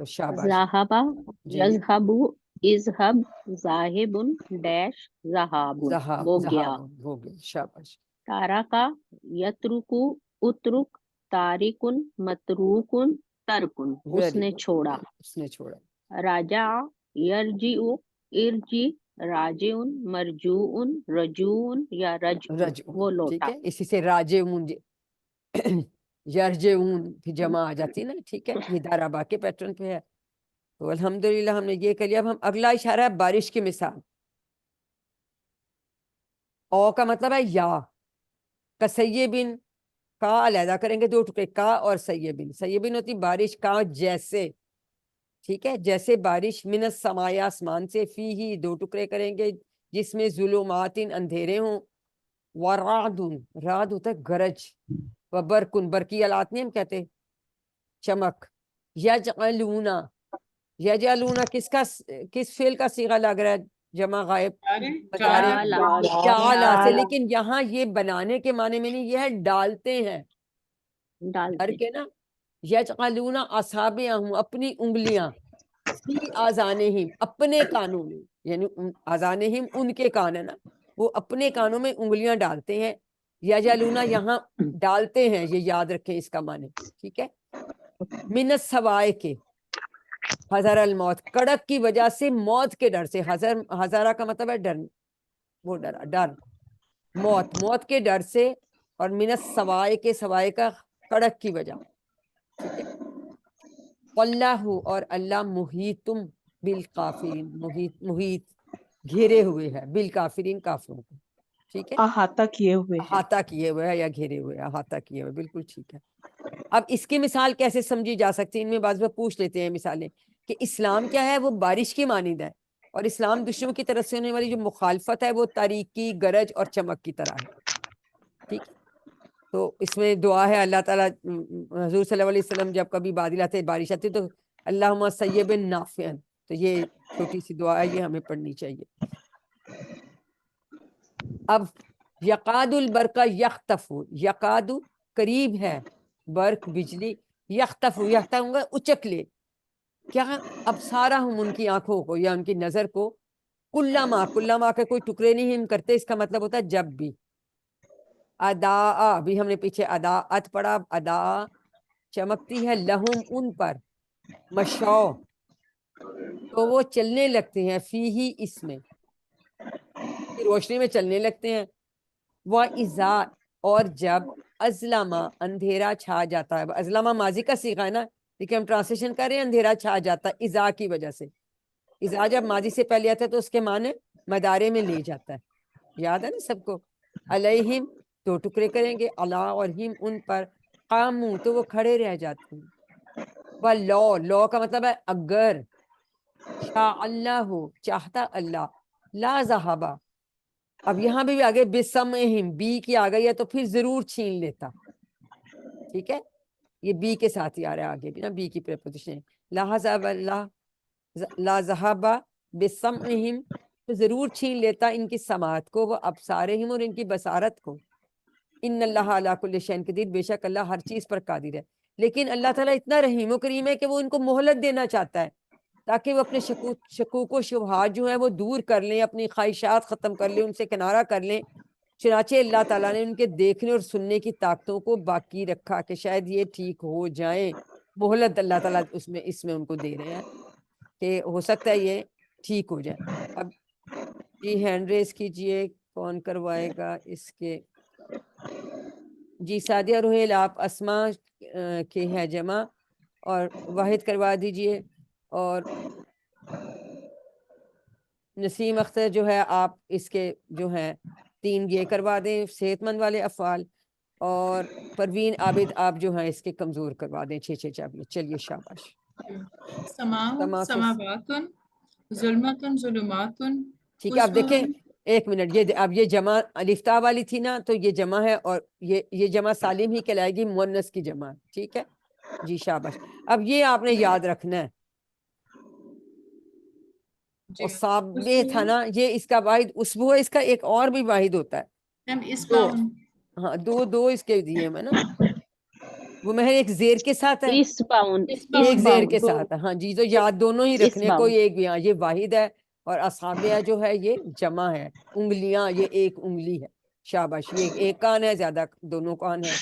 شاباش. ذہبا جی یذہبو اذہب ذاہب ڈیش ذہاب ذہاب وہ گیا. ذہاب ہو گیا. شاباش. تارکا یترکو اترک تارکن متروکن ترکن اس Very نے good. چھوڑا. اس نے چھوڑا. راجع یرجع ارجی راجعن مرجوعن رجوعن یا رجع رجعون. وہ ٹھیک لوٹا. ہے، اسی سے راجعون یرجعون پھر جمع آ جاتی ہے نا. ٹھیک ہے، یہ دارابا کے پیٹرن پہ ہے. تو الحمدللہ ہم نے یہ کر لیا. اب ہم اگلا اشارہ ہے بارش کی مثال. او کا مطلب ہے یا، کسیبن کا علیحدہ کریں گے 2 ٹکڑے، کا اور سیبن. سیبن ہوتی بارش، کا جیسے. ٹھیک ہے، جیسے بارش، من السماء آسمان سے، فی ہی 2 ٹکڑے کریں گے جس میں ظلمات اندھیرے ہوں، ورعد رعد ہوتا ہے گرج، وبرکن برقی آلات نہیں ہم کہتے چمک. یجعلون یجعلون کس فعل کا صیغہ لگ رہا ہے جمع غائب؟ جعل جعل سے. لیکن یہاں یہ بنانے کے معنی میں نہیں، یہ ہے ڈالتے ہیں. ڈالتے. کے نا یجعلون اصابعہم اپنی انگلیاں، فی آذانہم اپنے کانوں میں، یعنی آذانہم ان کے کان ہے نا، وہ اپنے کانوں میں انگلیاں ڈالتے ہیں. یجعلون یہاں ڈالتے ہیں، یہ یاد رکھیں اس کا معنی. ٹھیک ہے. من السوائے کے، حذر الموت کڑک کی وجہ سے، موت کے ڈر سے. حذرہ کا مطلب ہے ڈر، وہ ڈرا، ڈر موت کے ڈر سے. اور من السوائے کے، سوائے کا کڑک کی وجہ. ٹھیک ہے. اللہ اور اللہ محیطم بالکافرین، محیط گھیرے ہوئے ہے، بالکافرین کافروں کو. ٹھیک ہے، احاطہ کیے ہوئے ہیں. احاطہ کیے ہوئے ہے یا گھیرے ہوئے، احاطہ کیے ہوئے. بالکل ٹھیک ہے. اب اس کی مثال کیسے سمجھی جا سکتی؟ ان میں بعض میں پوچھ لیتے ہیں مثالیں کہ اسلام کیا ہے، وہ بارش کی مانند ہے، اور اسلام دشمنوں کی طرف سے ہونے والی جو مخالفت ہے وہ تاریکی، گرج اور چمک کی طرح ہے. ٹھیک ہے. تو اس میں دعا ہے اللہ تعالیٰ، حضور صلی اللہ علیہ وسلم جب کبھی بادل آتے، بارش آتی تو اللہم سیبا نافعا، تو یہ چھوٹی سی دعا ہے، یہ ہمیں پڑھنی چاہیے. اب یقاد البرق یختف، یقاد قریب ہے، برق بجلی، یختف یختف اچک لے. کیا اب سارا ہم ان کی آنکھوں کو یا ان کی نظر کو، کلما کے کوئی ٹکڑے نہیں ہم کرتے، اس کا مطلب ہوتا ہے جب بھی. ادا، ابھی ہم نے پیچھے ادا پڑھا، ادا چمکتی ہے، لہم ان پر، مشو تو وہ چلنے لگتے ہیں، فی ہی اس میں، روشنی میں چلنے لگتے ہیں. وہ ازا اور جب، ازلما اندھیرا چھا جاتا ہے. ازلما ماضی کا صیغہ ہے نا، لیکن ہم ٹرانسلیشن کر رہے ہیں اندھیرا چھا جاتا ہے ازا کی وجہ سے. ازا جب ماضی سے پہلے آتا ہے تو اس کے معنی مدارے میں لے جاتا ہے. یاد ہے نا سب کو؟ علیہم 2 ٹکڑے کریں گے، اللہ اور ہم ان پر، قامو تو وہ کھڑے رہ جاتے ہیں. لو کا مطلب ہے اگر، شاء اللہ چاہتا اللہ، لا ذہبا. اب یہاں بھی آگے بسمہم، بی کی آ گئی ہے تو پھر ضرور چھین لیتا. ٹھیک ہے، یہ بی کے ساتھ ہی آ رہا ہے آگے بھی نا، بی کی پریپوزیشن. لا ذہبا بسمہم، تو ضرور چھین لیتا ان کی سماعت کو، وہ ابصارہم اور ان کی بصارت کو. ان اللہ علی کل شیء قدیر، بے شک اللہ ہر چیز پر قادر ہے. لیکن اللہ تعالیٰ اتنا رحیم و کریم ہے کہ وہ ان کو مہلت دینا چاہتا ہے تاکہ وہ اپنے شکوک و شبہات جو ہیں وہ دور کر لیں، اپنی خواہشات ختم کر لیں، ان سے کنارہ کر لیں. چنانچہ اللہ تعالیٰ نے ان کے دیکھنے اور سننے کی طاقتوں کو باقی رکھا کہ شاید یہ ٹھیک ہو جائیں. مہلت اللہ تعالیٰ اس میں ان کو دے رہے ہیں کہ ہو سکتا ہے یہ ٹھیک ہو جائے. اب جی ہینڈ ریز کیجئے، کون کروائے گا اس کے؟ جی سعدیہ روحیل آپ اسما کے ہے جمع، اور واحد کروا دیجئے. اور نسیم اختر جو ہے آپ اس کے جو ہیں 3 یہ کروا دیں صحت مند والے افعال، اور پروین عابد آپ جو ہیں اس کے کمزور کروا دیں 6 چاپیاں. چلیے شاباش. سماع سما سے سماوات ظلمت ظلمات ٹھیک ہے. اب دیکھیں ایک منٹ، یہ اب یہ جمع الفتاء والی تھی نا، تو یہ جمع ہے، اور یہ جمع سالم ہی کہلائے گی، مؤنث کی جمع. ٹھیک ہے جی شاباش. اب یہ آپ نے یاد رکھنا ہے. اور صاحب یہ تھا نا، یہ اس کا واحد اسبوع ہے، اس کا ایک اور بھی واحد ہوتا ہے. اس دو، ہاں دو اس کے دیے میں نا، وہ محر ایک زیر کے ساتھ ہے، اس باؤن ایک زیر کے ساتھ ہے. ہاں جی، تو یاد دونوں ہی اس رکھنے، باؤن کوئی ایک بھی. ہاں یہ واحد ہے، اور اصابع جو ہے یہ جمع ہے. انگلیاں یہ ایک انگلی ہے. شاباش. یہ ایک کان ہے، زیادہ دونوں کان ہے.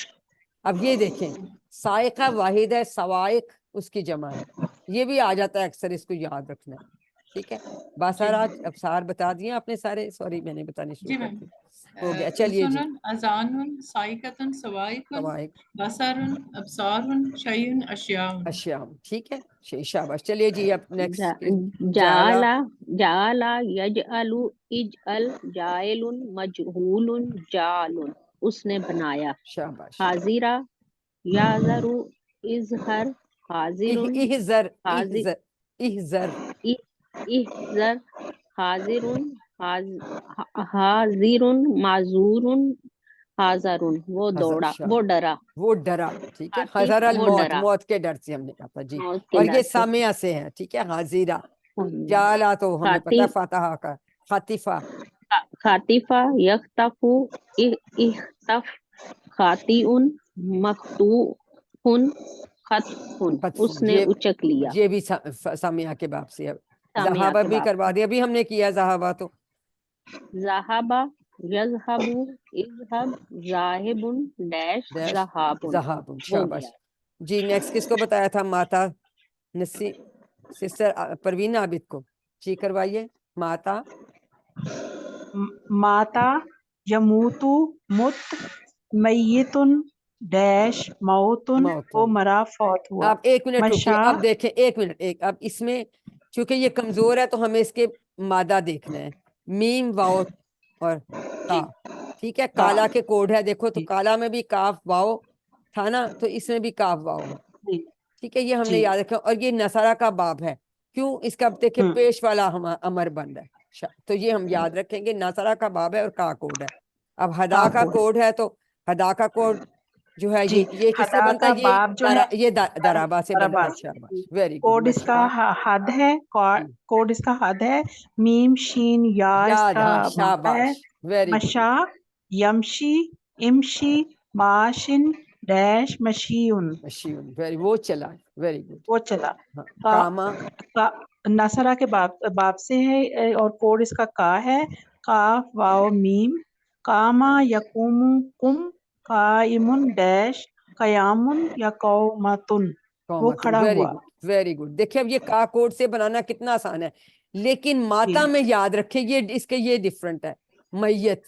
اب یہ دیکھیں سائقہ واحد ہے، سوائق اس کی جمع ہے. یہ بھی آ جاتا ہے اکثر، اس کو یاد رکھنا ہے. ٹھیک ہے باسارات ابصار بتا دیے آپ نے سارے، سوری میں نے بتانے شروع کر دی. ہو گیا. چلیے جی. اذان سائقۃ سوائق سوائق بصر ابصار شیء اشیاء. اشیاء. ٹھیک ہے شاباش. چلیے جی اب نیکسٹ. جعل جعل یجعل اجعل جاعل مجعول جعل، اس نے بنایا. شاباش. حاضرہ یازر اظہر حاضر احذر حاضر احذر احذر حاضر حاضر معذور حاضر، وہ دوڑا، وہ ڈرا. وہ ڈرا. ٹھیک ہے. خاطف، حذر وہ الموت، ڈرا، موت کے ڈر سے ہم نے کہا تھا جی. موت کے اور ڈر یہ سے. سامعہ سے ہے. ٹھیک ہے. حاضرہ جالا تو ہمیں پتہ ہے خاطف فاتحہ کا. خاطفہ خاطفہ یختف اختف خاطئن مخطوف خطف، اس نے اچک لیا. یہ بھی سامعہ کے باب سے ہے. سامعہ ذہابہ کے بھی باب کروا دیا، ابھی ہم نے کیا ذہابہ. تو ذہبہ یذہب اذہب ذاہب ڈیش ذہاب ذہاب. ہو شاباش. گیا. جی نیکسٹ کس کو بتایا تھا؟ ماتا نسی سسٹر پروین عابد کو. جی کروائیے. ماتا ماتا یموتو مت میتن ڈیش موتن، وہ مرا فوت ہوا. آپ ایک منٹ رکیے. مشا اب دیکھیں ایک منٹ، اب اس میں چونکہ یہ کمزور ہے تو ہمیں اس کے مادہ دیکھنا ہے. میم واؤ اور تا. ٹھیک ہے. کالا کے کوڈ ہے دیکھو، تو کالا میں بھی کاف واؤ تھا نا، تو اس میں بھی کاف واؤ ہے. ٹھیک ہے. یہ ہم نے یاد رکھا. اور یہ نصارہ کا باب ہے. کیوں؟ اس کا دیکھیں پیش والا امر بند ہے، تو یہ ہم یاد رکھیں گے. نصارہ کا باب ہے اور کا کوڈ ہے. اب ہدا کا کوڈ ہے، تو ہدا کا کوڈ جو ہے یہ کس سے بنتا ہے؟ باب جو ہے یہ درابا سے بنتا ہے. شاباش. Very good. کوڈ اس کا حد ہے، کوڈ اس کا حد ہے. میم شین یا اس یاد. کا ہاں مادہ ہے. شاباش. Very good. مشا یمشی امشی ماشن ڈیش مشیون، مشیون. ویری وہ چلا. Very good. وہ چلا. کاما نصرہ کے باب سے ہے، اور کوڈ اس کا کا ہے. کاف واو میم. کاما یقوم کم قائمن ڈیش قیامن یا قومتن، وہ کھڑا ویری ہوا. گڈ. Very good. دیکھیں اب یہ کا کوڈ سے بنانا کتنا آسان ہے، لیکن ماتا میں یاد رکھیں یہ اس کے یہ ڈفرنٹ ہے. میت.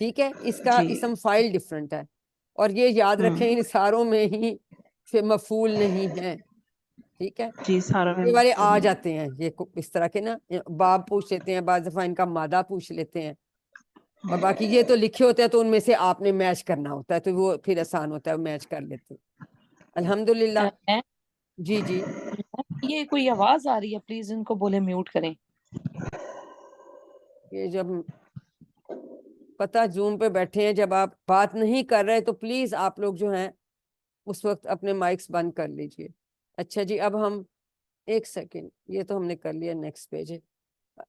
ٹھیک ہے. اس کا اسم فائل ڈفرنٹ ہے. اور یہ یاد رکھیں ان ساروں میں ہی مفعول نہیں ہے. ٹھیک ہے. جی سارا یہ والے آ جاتے ہیں، یہ اس طرح کے نا باب پوچھ لیتے ہیں، بعض دفعہ ان کا مادہ پوچھ لیتے ہیں، اور باقی یہ تو لکھے ہوتے ہیں تو ان میں سے آپ نے میچ کرنا ہوتا ہے، تو وہ پھر آسان ہوتا ہے، میچ کر لیتے ہیں. الحمدللہ. جی جی. یہ کوئی آواز آ رہی ہے، پلیز ان کو بولے میوٹ کریں. یہ جب پتہ زوم پہ بیٹھے ہیں، جب آپ بات نہیں کر رہے تو پلیز آپ لوگ جو ہیں اس وقت اپنے مائکس بند کر لیجئے. اچھا جی. اب ہم ایک سیکنڈ، یہ تو ہم نے کر لیا. نیکسٹ پیج ہے.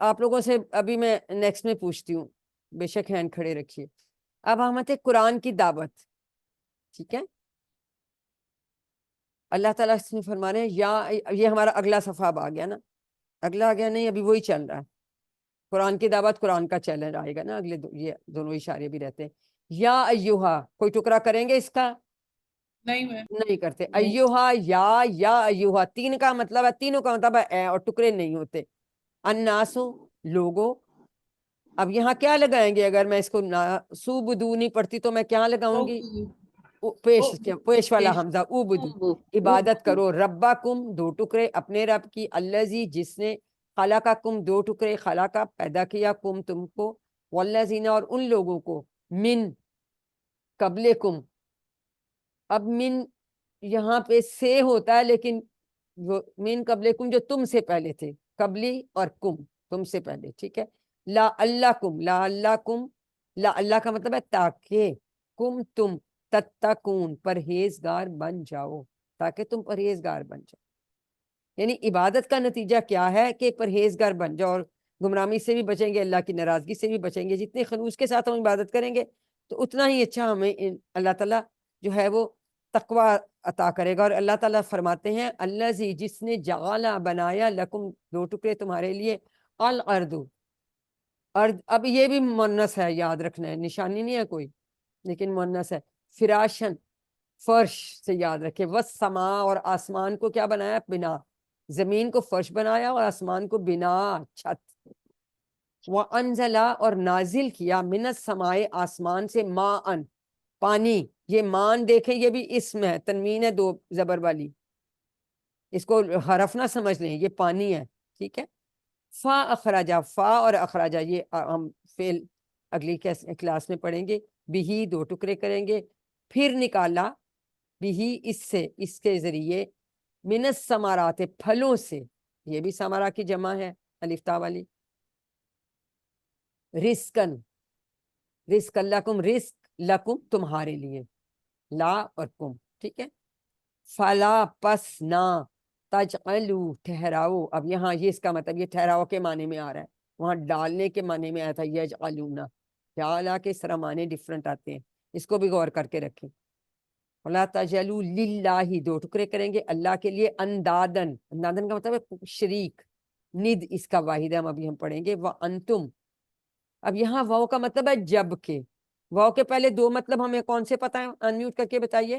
آپ لوگوں سے ابھی میں نیکسٹ میں پوچھتی ہوں، بے شک ہینڈ کھڑے رکھیے. اب ہم آتے قرآن کی دعوت. ٹھیک ہے. اللہ تعالیٰ اس میں فرما رہے ہیں یا یہ ہمارا اگلا صفحہ اب آ گیا نا، اگلا آ گیا نہیں، ابھی وہی چل رہا ہے. قرآن کی دعوت، قرآن کا چیلنج آئے گا نا اگلے یہ دونوں اشارے بھی رہتے ہیں. یا ایوہا، کوئی ٹکڑا کریں گے اس کا؟ نہیں کرتے. ایوہا یا ایوہا، تین کا مطلب ہے، تینوں کا مطلب ہے اے، اور ٹکڑے نہیں ہوتے. الناسو، لوگو. اب یہاں کیا لگائیں گے؟ اگر میں اس کو سو بدو نہیں پڑھتی تو میں کیا لگاؤں گی؟ پیش والا حمزہ. او بدو، عبادت کرو. ربکم، دو ٹکڑے، اپنے رب کی. الذی، جس نے. خلقکم، دو ٹکڑے، خلقہ، پیدا کیا. کم، تم کو. والذین اور ان لوگوں کو من قبلکم. اب من یہاں پہ سے ہوتا ہے لیکن وہ من قبلکم جو تم سے پہلے تھے, قبلی اور کم تم سے پہلے, ٹھیک ہے. لا اللہ کم, لا اللہ کم, لا اللہ کا مطلب ہے تاکہ, کم تم, تتقون پرہیزگار بن جاؤ, تاکہ تم پرہیزگار بن جاؤ. یعنی عبادت کا نتیجہ کیا ہے کہ پرہیزگار بن جاؤ, اور گمراہی سے بھی بچیں گے, اللہ کی ناراضگی سے بھی بچیں گے. جتنے خلوص کے ساتھ ہم عبادت کریں گے تو اتنا ہی اچھا ہمیں اللہ تعالیٰ جو ہے وہ تقوی عطا کرے گا. اور اللہ تعالیٰ فرماتے ہیں الذی جس نے جعل بنایا لکم دو ٹکڑے تمہارے لیے, الارض ارض, اب یہ بھی مؤنث ہے, یاد رکھنا ہے, نشانی نہیں ہے کوئی لیکن مؤنث ہے. فراشن فرش سے یاد رکھے, والسماء اور آسمان کو کیا بنایا, بنا, زمین کو فرش بنایا اور آسمان کو بنا, چھت. وَأَنزَلَ اور نازل کیا, من السماء آسمان سے, ماءً پانی. یہ مان دیکھیں یہ بھی اسم ہے, تنوین ہے دو زبر والی, اس کو حرف نہ سمجھ لیں, یہ پانی ہے, ٹھیک ہے. فا اخراجا, فا اور اخراجا یہ ہم فعل اگلی کلاس میں پڑھیں گے. بھی دو ٹکڑے کریں گے, پھر نکالا, بھی اس سے, اس کے ذریعے, من الثمرات پھلوں سے, یہ بھی ثمرہ کی جمع ہے الف تا والی. رزقن, رزق لکم, رزق لکم تمہارے لیے, لا اور کم, ٹھیک ہے. فلا پس نہ, تجعلو ٹھہراؤ. اب یہاں یہ اس کا مطلب یہ ٹھہراؤ کے معنی میں آ رہا ہے, وہاں ڈالنے کے معنی میں آیا تھا یجعلون. جعل کے اس طرح معنی ڈفرنٹ آتے ہیں, اس کو بھی غور کر کے رکھیں. ولا تجعلوا للہ, دو ٹکڑے کریں گے اللہ کے لیے, اندادن, اندادن کا مطلب ہے شریک, ند اس کا واحد ہے, ہم ابھی ہم پڑھیں گے. وانتم, اب یہاں واو کا مطلب ہے جب کے, واو کے پہلے دو مطلب ہمیں کون سے پتہ ہے, انمیوٹ کر کے بتائیے.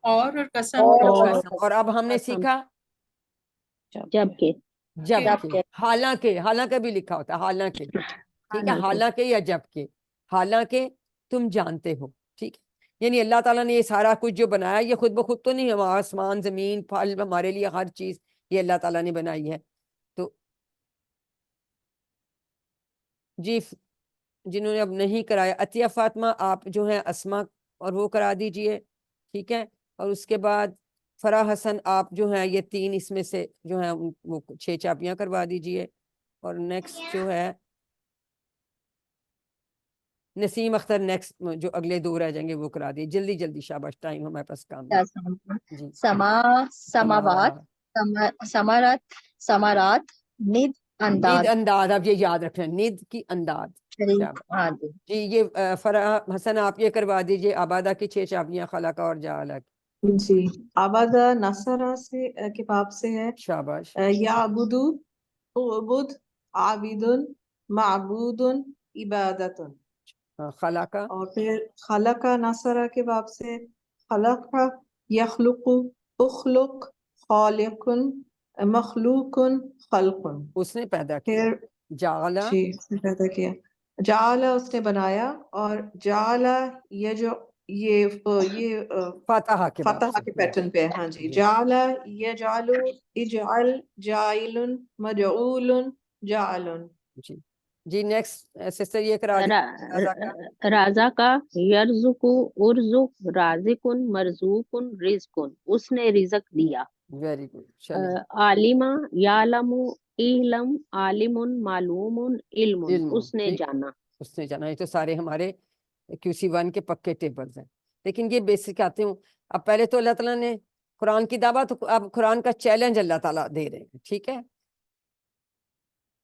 اور قسم اور قسم, اور اب ہم نے قسم. سیکھا جب کہ جب جب کہ, حالانکہ, حالانکہ بھی لکھا ہوتا ہے, حالانکہ, ٹھیک ہے, حالانکہ یا جب کہ, حالانکہ تم جانتے ہو, ٹھیک ہے. یعنی اللہ تعالیٰ نے یہ سارا کچھ جو بنایا یہ خود بخود تو نہیں ہے, آسمان زمین پھل ہمارے لیے ہر چیز یہ اللہ تعالیٰ نے بنائی ہے. تو جی جنہوں نے اب نہیں کرایا, عطیہ فاطمہ آپ جو ہیں اسما اور وہ کرا دیجئے, ٹھیک ہے. اور اس کے بعد فرح حسن آپ جو ہیں یہ تین اس میں سے جو ہیں وہ 6 چاپیاں کروا دیجئے. اور نیکسٹ جو ہے نسیم اختر, نیکسٹ جو اگلے 2 رہ جائیں گے وہ کرا دیے جلدی جلدی, شاباش, ٹائم ہمارے پاس کام ہے. جی سماوات سمارات سمارات ند ند انداز انداز, اب یہ یاد رکھنا, ند کی انداز. شریک. ہاں جی جی یہ فرح حسن آپ یہ کروا دیجئے آبادہ کی 6 چاپیاں, خلق اور جعل. جی آبادہ نصرہ سے کے باب سے ہے. شاباش. یعبدو, عبد, عابدن, معبودن, عبادتن. خلق, اور پھر خلق نصرہ کے باب سے خلق, یخلق, اخلق, خالق, مخلوق, خلق. اس نے پیدا کیا. پھر جعل, جی اس نے پیدا کیا. جعل اس نے بنایا, اور جعل یہ فتح کے باب فتح سے. کے پیٹرن پہ ہے. ہاں جی, جعل, یجعل, اجعل, جائل, مجعول, جعل. جی جی نیکسٹ سسٹر یہ کرا دیجیے. رازا کا, یرزق, ارزق, رازقن, مرزوقن, رزقن, اس نے رزق دیا. ویری گڈ, چلیں. عالمہ, یعلم, علم, عالم, معلوم, علم, علم, اس نے ٹھیک, جانا. اس نے جانا. یہ تو سارے ہمارے QC1 کے پکے ٹیبلز ہیں, لیکن یہ بیسک آتے ہوں. اب پہلے تو اللہ تعالیٰ نے قرآن کی دعوت, اب قرآن کا چیلنج اللہ تعالیٰ دے رہے ہیں, ٹھیک ہے.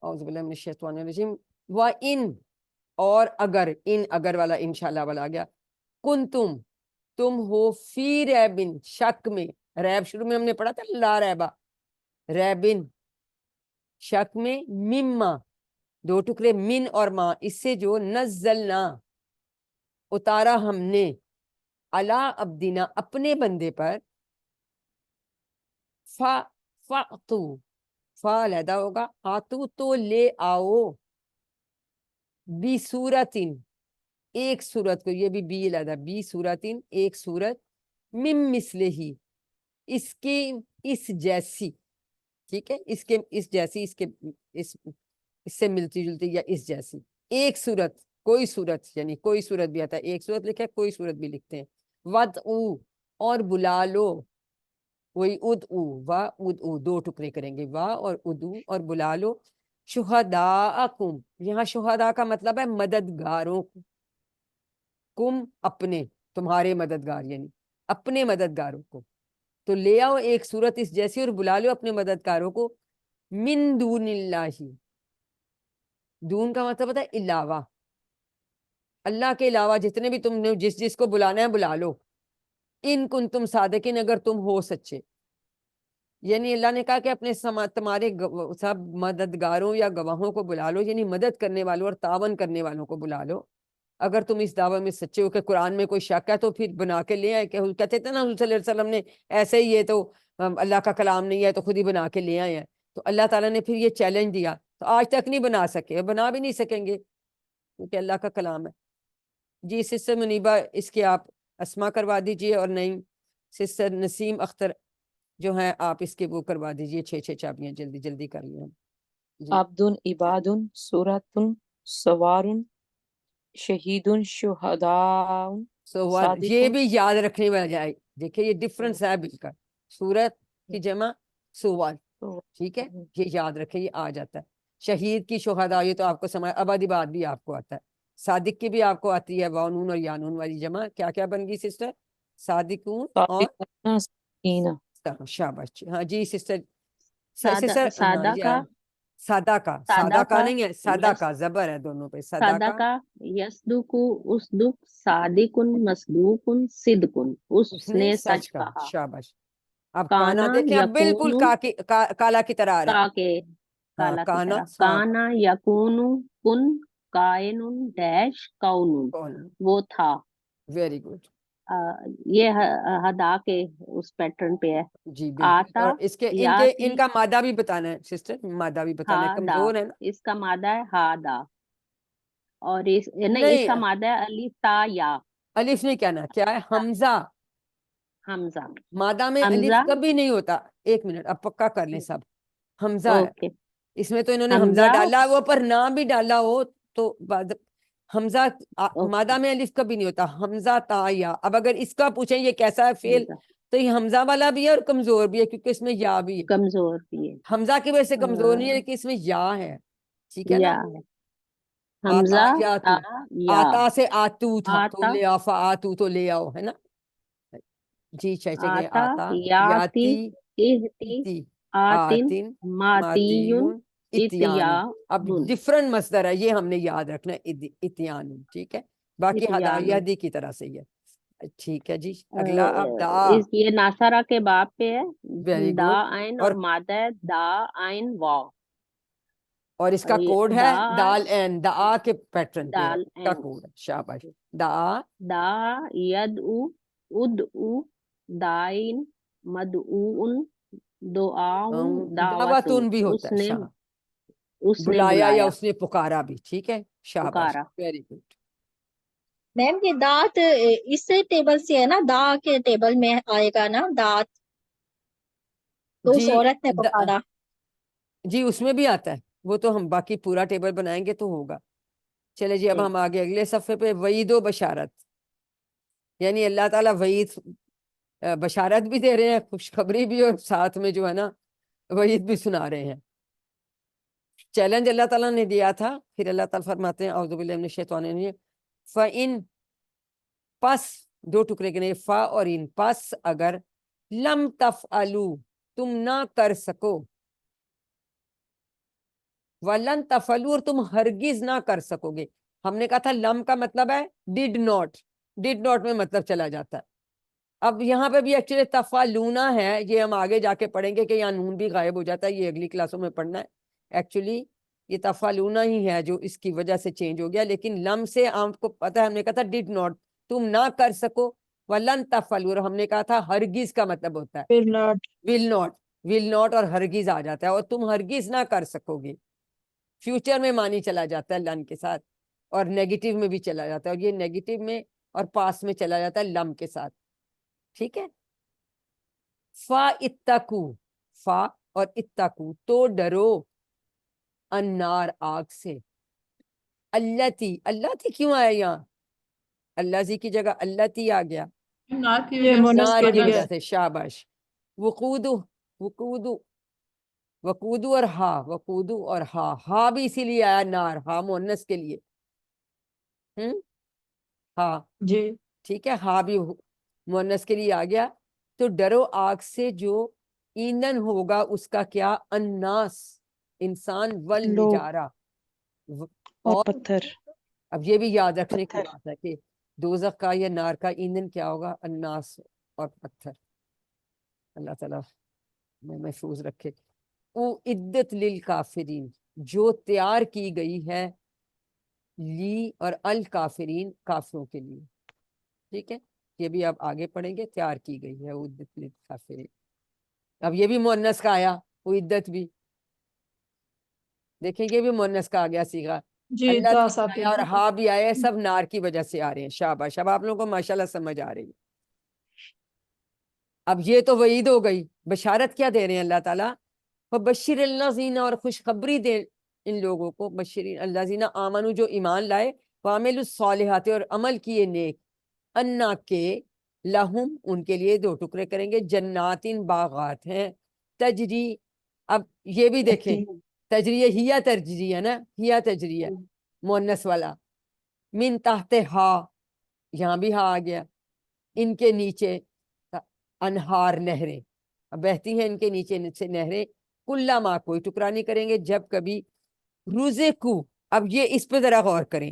اعوذ باللہ من الشیطان الرجیم. وَإِن, اور اگر, ان اگر والا انشاءاللہ والا آ گیا. کنتم, تم ہو, فی ریبن, شک میں, ریب شروع میں ہم نے پڑھا تھا, لا ریبا, ریبن شک میں, مما 2 ٹکڑے, من اور ما, اس سے جو نزلنا اتارا ہم نے, علی عبدنا اپنے بندے پر, فَأْتُو, فا علیحدہ ہوگا, آتو تو لے آؤ, بی صورتن, ایک صورت کو, یہ بھی بی علیحدہ, بی صورتن, ایک صورت, مم مثلہ, اس کے اس جیسی, ٹھیک ہے, اس جیسی, اس سے ملتی جلتی یا اس جیسی, ایک صورت کوئی صورت یعنی کوئی صورت بھی آتا ہے, ایک صورت لکھا ہے, کوئی صورت بھی لکھتے ہیں. ودعو اور بلا لو, وہی ادعو وا ادعو دو ٹکڑے کریں گے, وا اور ادعو اور بلا لو, شہداءکم, یہاں شہداء کا مطلب ہے مددگاروں کو, کم اپنے, تمہارے مددگار یعنی اپنے مددگاروں کو, تو لے آؤ ایک صورت اس جیسی اور بلا لو اپنے مددگاروں کو, من دون اللہ, دون کا مطلب ہوتا ہے علاوہ, اللہ کے علاوہ جتنے بھی تم نے جس کو بلانا ہے بلا لو, ان کنتم صادقین, اگر تم ہو سچے. یعنی اللہ نے کہا کہ اپنے تمہارے سب مددگاروں یا گواہوں کو بلا لو, یعنی مدد کرنے والوں اور تعاون کرنے والوں کو بلا لو, اگر تم اس دعوے میں سچے ہو کہ قرآن میں کوئی شک ہے تو پھر بنا کے لے آئے. کہ کہتے تھے نا حضور صلی اللہ علیہ وسلم نے ایسے ہی یہ تو اللہ کا کلام نہیں ہے تو خود ہی بنا کے لے آئے ہیں, تو اللہ تعالیٰ نے پھر یہ چیلنج دیا, تو آج تک نہیں بنا سکے, بنا بھی نہیں سکیں گے کیونکہ اللہ کا کلام ہے. جی سسٹر منیبہ اس کے آپ اسما کروا دیجئے, اور نہیں سسٹر نسیم اختر جو ہیں آپ اس کے وہ کروا دیجئے, 6 چابیاں جلدی جلدی کر لیں. جی عبدن عبادن سورتن سوارن شہیدن شہداء سوال یہ صادقن. بھی یاد رکھنے والا جائے, دیکھیں یہ ڈفرنس ہے بالکل, سورت کی جمع سوال, ٹھیک ہے, یہ یاد رکھیں, یہ آ جاتا ہے. شہید کی شہداء یہ تو آپ کو سمجھ, ابدی بات بھی آپ کو آتا ہے. صادق کی بھی آپ کو آتی ہے, وانون اور یانون والی جمع کیا کیا بن گئی سسٹر؟ صادقون اور صادقون صادقین. شاباش. ہاں جی سسٹر سادہ سسٹر, ہاں سادہ کا سادہ کا, سادہ سادہ کا کا نہیں ہے, سادہ یس کا زبر ہے دونوں پہ, سادہ سادہ کا. کا یصدق اصدق صادقن مصدوقن صدقن اس اس نے نے سچ سچ کہا, کہا. شاباش. اب کانا کانا دیکھیں, اب بالکل یکون کالا کی طرح آ رہا ہے. کا کے ہاں کالا کی کانا, طرح ہاں کانا یکون کن کائن ڈیش کون وہ تھا. Very good. یہ ہدا کے اس پیٹرن پہ ہے. جی بالکل. آتا اور اس کے یاتی ان کا مادہ بھی بتانا ہے سسٹر, مادہ بھی بتانا ہے, ہادا, کمزور ہے نا. اس کا مادہ ہے ہادا, اور نہیں اس نہیں کا مادہ ہے الف تا یا. الف نہیں کہنا, کیا ہے, حمزہ. حمزہ. مادہ میں الف حمزہ کبھی نہیں ہوتا. ایک منٹ اب پکا کر لیں سب, حمزہ ہے اوکے. اس میں, تو انہوں نے حمزہ حمزہ ڈالا, وہ پر نام بھی ڈالا ہو تو حمزہ مادہ اوکے. میں الف کبھی نہیں ہوتا. حمزہ تا یا. اب اگر اس کا پوچھیں یہ کیسا ہے فعل, حمزہ تو یہ حمزہ والا بھی ہے اور کمزور بھی ہے, کیونکہ اس میں یا بھی ہے. کمزور بھی ہے. حمزہ کی وجہ سے کمزور نہیں ہے, لیکن اس میں یا ہے, ٹھیک ہے نا. یا ہے. آتا حمزہ یا تا تو, یا. آتا سے آتو تھا, تو آتا لے آ, آتو تو لے آؤ, ہے نا. جی چاہیے آتا آتا یاتی یاتی اہتی اتی آتن آتن ماتیون ماتیون اتیان. اب اتیانن. ڈفرنٹ مصدر ہے, یہ ہم نے یاد رکھنا ہے, اتیان, ٹھیک ہے. باقی اتیانن. ہدایہ کی طرح سے ہی ہے, ٹھیک ہے جی. اگلا اب دا, یہ ناصرہ کے باب پہ ہے. Very the good. آئن اور اور مادہ ہے دا آئن واو. اور اس کا یہ کوڈ ہے دا دال این, دا کے پیٹرن پہ ہے, دال اس کا این. کوڈ ہے, شاباش. دا دا ید او دائن مدعون دعاؤن دعوتن. دعوتن بھی ہوتا ہے, اس نے بلایا یا بلایا اس نے پکارا بھی, ٹھیک ہے, شاباش, پکارا. Very good. میم یہ دات اس ٹیبل سے ہے نا, دا کے ٹیبل میں آئے گا نا دات, تو اس جی عورت نے پکارا. جی اس میں بھی آتا ہے, وہ تو ہم باقی پورا ٹیبل بنائیں گے تو ہوگا. چلے جی اب ہم آگے اگلے صفحے پہ, وعید و بشارت, یعنی اللہ تعالیٰ وعید بشارت بھی دے رہے ہیں, خوشخبری بھی, اور ساتھ میں جو ہے نا وعید بھی سنا رہے ہیں. چیلنج اللہ تعالیٰ نے دیا تھا, پھر اللہ تعالیٰ فرماتے ہیں اعوذ باللہ من الشیطان الرجیم, فَإِن پس, دو ٹکڑے کے نہیں, فا اور ان, پس اگر, لم تفعلوا تم نہ کر سکو, وَلَن تفعلوا اور تم ہرگز نہ کر سکو گے. ہم نے کہا تھا لم کا مطلب ہے ڈڈ ناٹ, ڈڈ ناٹ میں مطلب چلا جاتا ہے. اب یہاں پہ بھی ایکچولی تفعلونا ہے, یہ ہم آگے جا کے پڑھیں گے کہ یہاں نون بھی غائب ہو جاتا ہے, یہ اگلی کلاسوں میں پڑھنا ہے. ایکچولی یہ تفعلونا ہی ہے جو اس کی وجہ سے چینج ہو گیا, لیکن لم سے آپ کو پتہ ہے, ہم نے کہا تھا ڈڈ ناٹ, تم نہ کر سکو, وَلَن تفعلوا, اور ہم نے کہا تھا ہرگز کا مطلب ہوتا ہے will not. ول ناٹ اور ہرگز آ جاتا ہے, اور تم ہرگز نہ کر سکو گے. فیوچر میں معنی چلا جاتا ہے لن کے ساتھ, اور نیگیٹو میں بھی چلا جاتا ہے, اور یہ نیگیٹو میں اور پاس میں چلا جاتا ہے لم کے ساتھ, ٹھیک ہے. فا اتقو, فا اور اتقو, تو ڈرو, النار آگ سے, اللہ تھی کیوں آیا یہاں؟ اللہ زی کی جگہ اللہ تی آ گیا، نار کی یہ وجہ مونس سے نار کی کی وجہ وجہ سے، شاباش. وقودو، وقودو، وقودو اور ہا، وقودو اور ہا بھی اسی لیے آیا نار، ہا مونس کے لیے. ہاں جی ٹھیک ہے، ہا بھی مونس کے لیے آ گیا. تو ڈرو آگ سے جو ایندھن ہوگا اس کا کیا؟ الناس، انسان، لوگ والحجارہ، اور اور پتھر. اب یہ بھی یاد رکھنے کی پتھر. بات ہے کہ دوزخ کا یا نار کا ایندھن کیا ہوگا؟ الناس اور پتھر. اللہ تعالیٰ میں محفوظ رکھے. اعدت للکافرین، جو تیار کی گئی ہے، لی اور الکافرین، کافروں کے لیے. ٹھیک ہے، یہ بھی آپ آگے پڑھیں گے، تیار کی گئی ہے اعدت للکافرین. اب یہ بھی مؤنث کا آیا، اعدت بھی دیکھیں، یہ بھی مؤنث کا آ گیا صیغہ. جی اللہ دا بھی صافی آیا اور ہا بھی آیا، سب نار کی وجہ سے آ رہے ہیں. شاباش، اب آپ لوگوں کو ماشاءاللہ سمجھ آ رہی ہے. اب یہ تو وعید ہو گئی، بشارت کیا دے رہے ہیں اللہ تعالیٰ؟ فبشر الذین، اور خوشخبری دے ان لوگوں کو، بشرین الذین آمنو، جو ایمان لائے، وعملوا الصالحات، اور عمل کیے نیک، انا کے لہم، ان کے لیے دو ٹکڑے کریں گے، جناتین، باغات ہیں، تجری. اب یہ بھی دیکھیں، تجریہ ہیا تجریہ نا، ہیا تجریہ مؤنث والا. من تحت ہا، یہاں بھی ہا آ گیا، ان کے نیچے انہار، نہریں اب بہتی ہیں ان کے نیچے سے نہریں. کلا ماں، کوئی ٹکرا نہیں کریں گے جب کبھی، رزقو. اب یہ اس پہ ذرا غور کریں،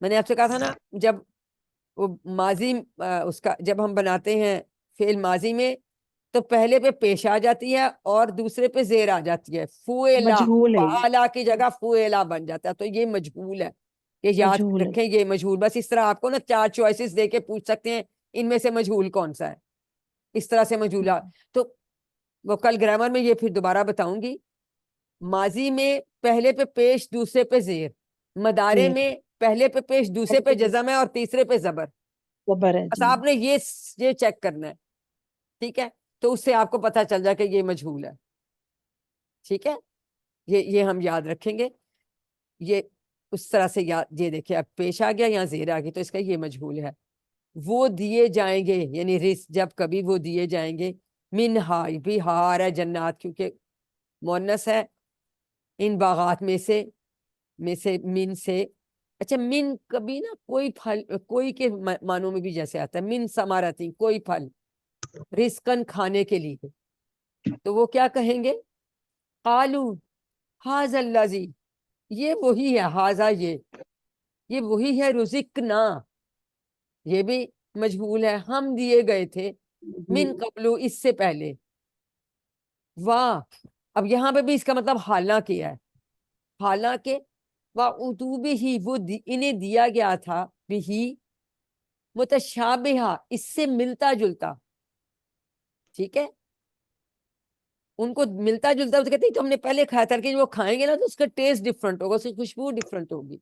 میں نے آپ سے کہا تھا نا، جب وہ ماضی اس کا جب ہم بناتے ہیں فعل ماضی میں، تو پہلے پہ پیش آ جاتی ہے اور دوسرے پہ زیر آ جاتی ہے. فوئلا، مجہول ہے، یہ فعلا کی جگہ فوئلا بن جاتا ہے، تو یہ مجہول ہے. یہ یاد مجہول ہے. رکھیں، یہ مجہول. بس اس طرح آپ کو نا 4 چوائسز دے کے پوچھ سکتے ہیں ان میں سے مجہول کون سا ہے، اس طرح سے مجہولا. تو وہ کل گرامر میں یہ پھر دوبارہ بتاؤں گی. ماضی میں پہلے پہ پیش، دوسرے پہ زیر. مدارے زیر میں پہلے پہ پیش، دوسرے پہ جزم ہے اور تیسرے پہ زبر. زبر ہے. بس جی آپ نے یہ چیک کرنا ہے. ٹھیک ہے، تو اس سے آپ کو پتہ چل جائے کہ یہ مجہول ہے. ٹھیک ہے، یہ ہم یاد رکھیں گے. یہ اس طرح سے یاد، یہ دیکھیں اب پیش آ گیا، یہاں زیر آ گئی، تو اس کا یہ مجہول ہے. وہ دیے جائیں گے، یعنی رزق، جب کبھی وہ دیے جائیں گے. من ہا بھی ہا آ رہا ہے، جنات کیونکہ مؤنث ہے. ان باغات میں سے من سے. اچھا، من کبھی نا کوئی پھل، کوئی کے معنوں میں بھی جیسے آتا ہے، من ثمرۃ، کوئی پھل، رزقن، کھانے کے لیے. تو وہ کیا کہیں گے؟ قالو ھذا الذی، یہ وہی ہے، ھذا یہ وہی ہے، رزقنا، یہ بھی مجہول ہے، ہم دیے گئے تھے، من قبلو، اس سے پہلے. واہ، اب یہاں پہ بھی اس کا مطلب حالانکہ ہے. حالانکہ وَعُتُوبِ ہی، وہ انہیں دیا گیا تھا، بھی متشابہہ، اس سے ملتا جلتا. ٹھیک ہے، ان کو ملتا جلتا، تو کہتے ہیں کہ ہم نے پہلے کھایا تھا، لیکن وہ کھائیں گے نا تو اس کا ٹیسٹ ڈفرنٹ ہوگا، اس کی خوشبو ڈفرنٹ ہوگی.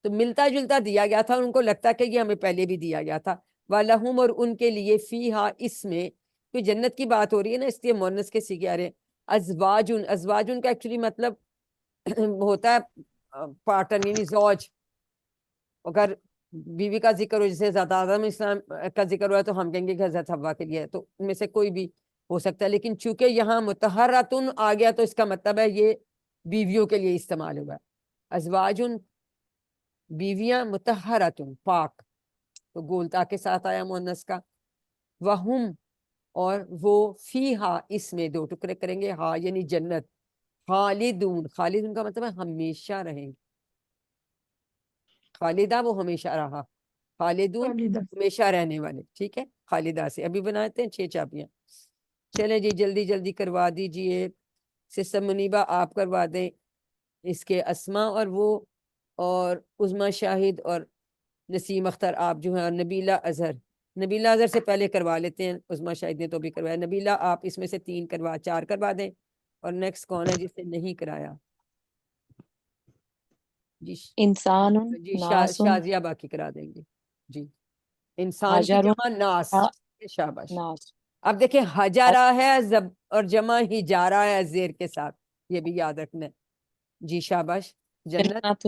تو ملتا جلتا دیا گیا تھا، ان کو لگتا کہ یہ ہمیں پہلے بھی دیا گیا تھا. وَلَهُمْ، اور ان کے لیے، فیہا، اس میں، کوئی جنت کی بات ہو رہی ہے نا، اس لیے مؤنث کے صیغے آ رہے ہیں. ازواجن، ازواجن کا ایکچولی مطلب ہوتا ہے پارٹنر، یعنی زوج. اگر بیوی کا ذکر ہو، جیسے حضرت آدم اسلام کا ذکر ہوا، تو ہم کہیں گے کہ حضرت حوا کے لیے، تو ان میں سے کوئی بھی ہو سکتا ہے. لیکن چونکہ یہاں مطہراتن آ گیا، تو اس کا مطلب ہے یہ بیویوں کے لیے استعمال ہوا. ازواجن، بیویاں، مطہراتن، پاک، تو گولتا کے ساتھ آیا مؤنث کا. وہم، اور وہ، فیہا، اس میں، دو ٹکڑے کریں گے، ہا یعنی جنت. خالدون، خالدون کا مطلب ہے ہمیشہ رہیں گے. خالدہ، وہ ہمیشہ رہا. خالدون، خالدہ. ہمیشہ رہنے والے. ٹھیک ہے، خالدہ سے ابھی بناتے ہیں 6 چابیاں. چلیں جی، جلدی جلدی کروا دیجئے. سسٹر منیبہ آپ کروا دیں اس کے اسما اور وہ، اور عظما شاہد اور نسیم اختر آپ جو ہیں، اور نبیلہ اظہر. نبیلہ اظہر سے پہلے کروا لیتے ہیں، عظما شاہد نے تو بھی کروایا. نبیلہ آپ اس میں سے 4 کروا دیں. اور نیکسٹ کون ہے جس نے نہیں کرایا؟ جی انسان، جی ناس، شازیہ باقی کرا دیں گے. جی، انسان کی حجر، جمع ناس. شاباش. ناس، اب دیکھیں، ہجارہ ہے اور جمع ہی جارہ ہے زیر کے ساتھ، یہ بھی یاد رکھنا ہے. جی شاباش. جنت، جنات،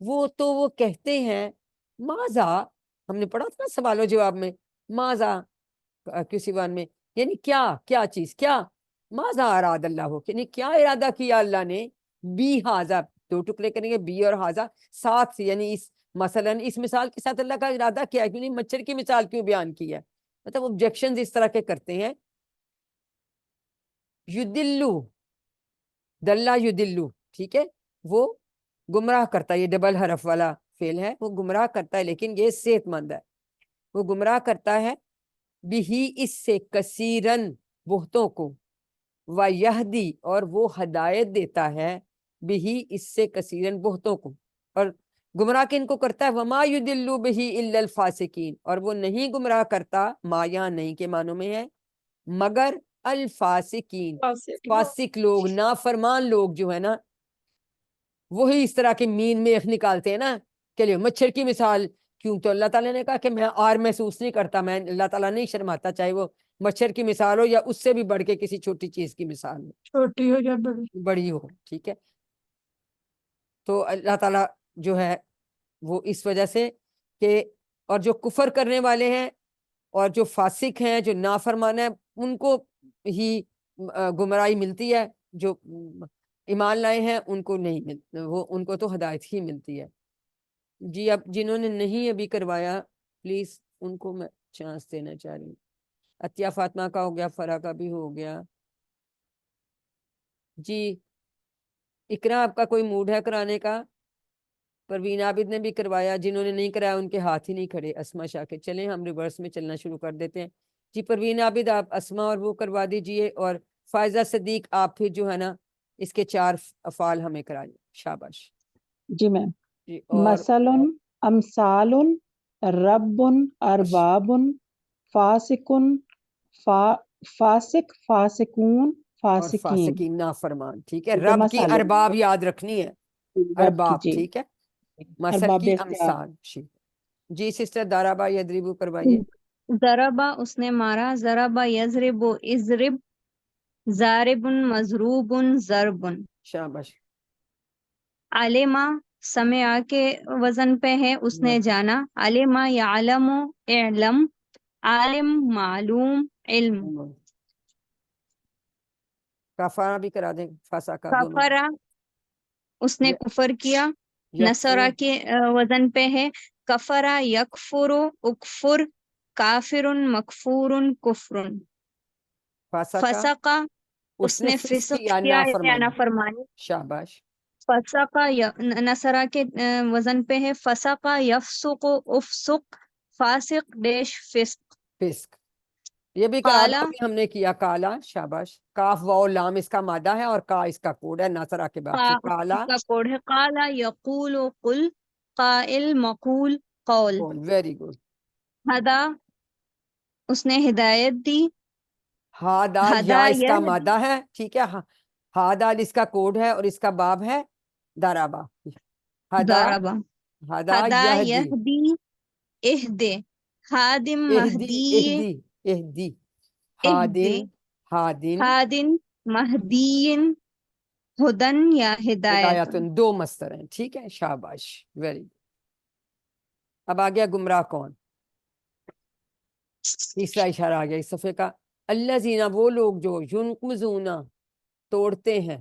وہ کہتے ہیں ماذا، ہم نے پڑھا تھا نا سوال و جواب میں، ماذا کسی وان میں، یعنی کیا چیز، کیا ماذا اراد اللہ، یعنی کیا ارادہ کیا اللہ نے، بی ہاذا، 2 ٹکڑے کریں گے، بی اور ہاذا ساتھ سے، یعنی مثلا اس مثال کے ساتھ اللہ کا ارادہ کیا ہے، کیوں نہیں مچھر کی مثال کیوں بیان کی ہے، مطلب آبجیکشنز اس طرح کے کرتے ہیں. یدلو، دلہ یدلو، ٹھیک ہے، وہ گمراہ کرتا ہے، یہ ڈبل حرف والا فعل ہے، وہ گمراہ کرتا ہے، لیکن یہ صحت مند ہے، وہ گمراہ کرتا ہے بھی اس سے کثیرن بہتوں کو، ویہدی اور وہ ہدایت دیتا ہے بھی اس سے کثیرن بہتوں کو، اور گمراہ کن کو کرتا ہے، وما یدلو بہ الا الفاسقین، اور وہ نہیں گمراہ کرتا، ما یہاں نہیں کے معنوں میں ہے، مگر الفاسقین، فاسق لوگ، نافرمان لوگ جو ہے نا، وہی اس طرح کے مین میں نکالتے ہیں نا کہ لیے مچھر کی مثال کیوں، تو اللہ تعالیٰ نے کہا کہ میں آر محسوس نہیں کرتا، میں اللہ تعالیٰ نہیں شرماتا، چاہے وہ مچھر کی مثال ہو یا اس سے بھی بڑھ کے کسی چھوٹی چیز کی مثال ہو، چھوٹی ہو یا بڑی. بڑی ہو، ٹھیک ہے. تو اللہ تعالیٰ جو ہے وہ اس وجہ سے کہ، اور جو کفر کرنے والے ہیں اور جو فاسق ہیں، جو نافرمان ہیں، ان کو ہی گمراہی ملتی ہے، جو ایمان لائے ہیں ان کو نہیں ملتی، وہ ان کو تو ہدایت ہی ملتی ہے. جی اب جنہوں نے نہیں ابھی کروایا پلیز ان کو میں چانس دینا چاہ رہی ہوں. عطیہ فاطمہ کا ہو گیا، فرا کا بھی ہو گیا. جی اقرا آپ کا کوئی موڈ ہے کرانے کا؟ پروین عابد نے بھی کروایا، جنہوں نے نہیں کرایا ان کے ہاتھ ہی نہیں کھڑے. اسما شاہ کے، چلیں ہم ریورس میں چلنا شروع کر دیتے ہیں. جی پروین عابد آپ اسما اور وہ کروا دیجئے، اور فائزہ صدیق آپ پھر جو ہے نا اس کے 4 افعال ہمیں کرائیں. شاباش. جی میم. جی اور مثلاً، امثال، رب، ارباب، فاسقن، فاسق، فاسقون، اور فاسقین. فاسقین نافرمان، ٹھیک ہے. ٹھیک ہے، رب کی مثلاً ارباب یاد رکھنی ہے، رب کی، ارباب، جی ٹھیک ہے. مثل ارباب کی اختیار. امثال. جی سسٹر دارا با یدریبو کروائیے. ضربا اس نے مارا، ضربا یضرب اضرب، ضارب مضروب ضرب. شاباش. علما سمع کے وزن پہ ہے، اس نے جانا. علما یعلم اعلم، عالم معلوم علم. کفارہ بھی کرا دیں، فاسا کا دونوں. کفرا اس نے کفر کیا، نصرہ کے وزن پہ ہے. کفرا یکفر اکفر، کافر مکفور کفر. فاسا کا فسقا اس نے فسق فسق یا کیا یا نافرمانی. نافرمانی. شاباش. فسقا نصرہ کے وزن پہ ہے. فسقا یفسق افسق، فاسق ڈیش فسق. فسق یہ بھی کرا دو، قالا ابھی ہم نے کیا کالا. شاباش. کاف واو لام اس کا مادہ ہے اور کا اس کا کوڈ ہے، ناصرہ کے بعد سے کالا. کا کوڈ ہے. قالا یقول قل، قائل مقول قول. Very good. ہدا اس نے ہدایت دی. ہادا یا ہدا اس کا مادہ ہے، ٹھیک ہے. ہادا اس کا کوڈ ہے اور اس کا باب ہے دارابا. ہدا، ضربا. ہدا ہدا یہدی، یہدی اہدے. ہادم اہدی مہدی اہدی اہدی، اہدے. ہادن ہادن ہادن مہدین، ہدن یا ہدایت. ہدایتن، 2 مصدر ہیں، ٹھیک ہے. شاباش، ویری گڈ. اب آ گیا گمراہ کون، تیسرا اشارہ آ گیا اس صفحے کا. الذین وہ لوگ جو ینقضون توڑتے ہیں،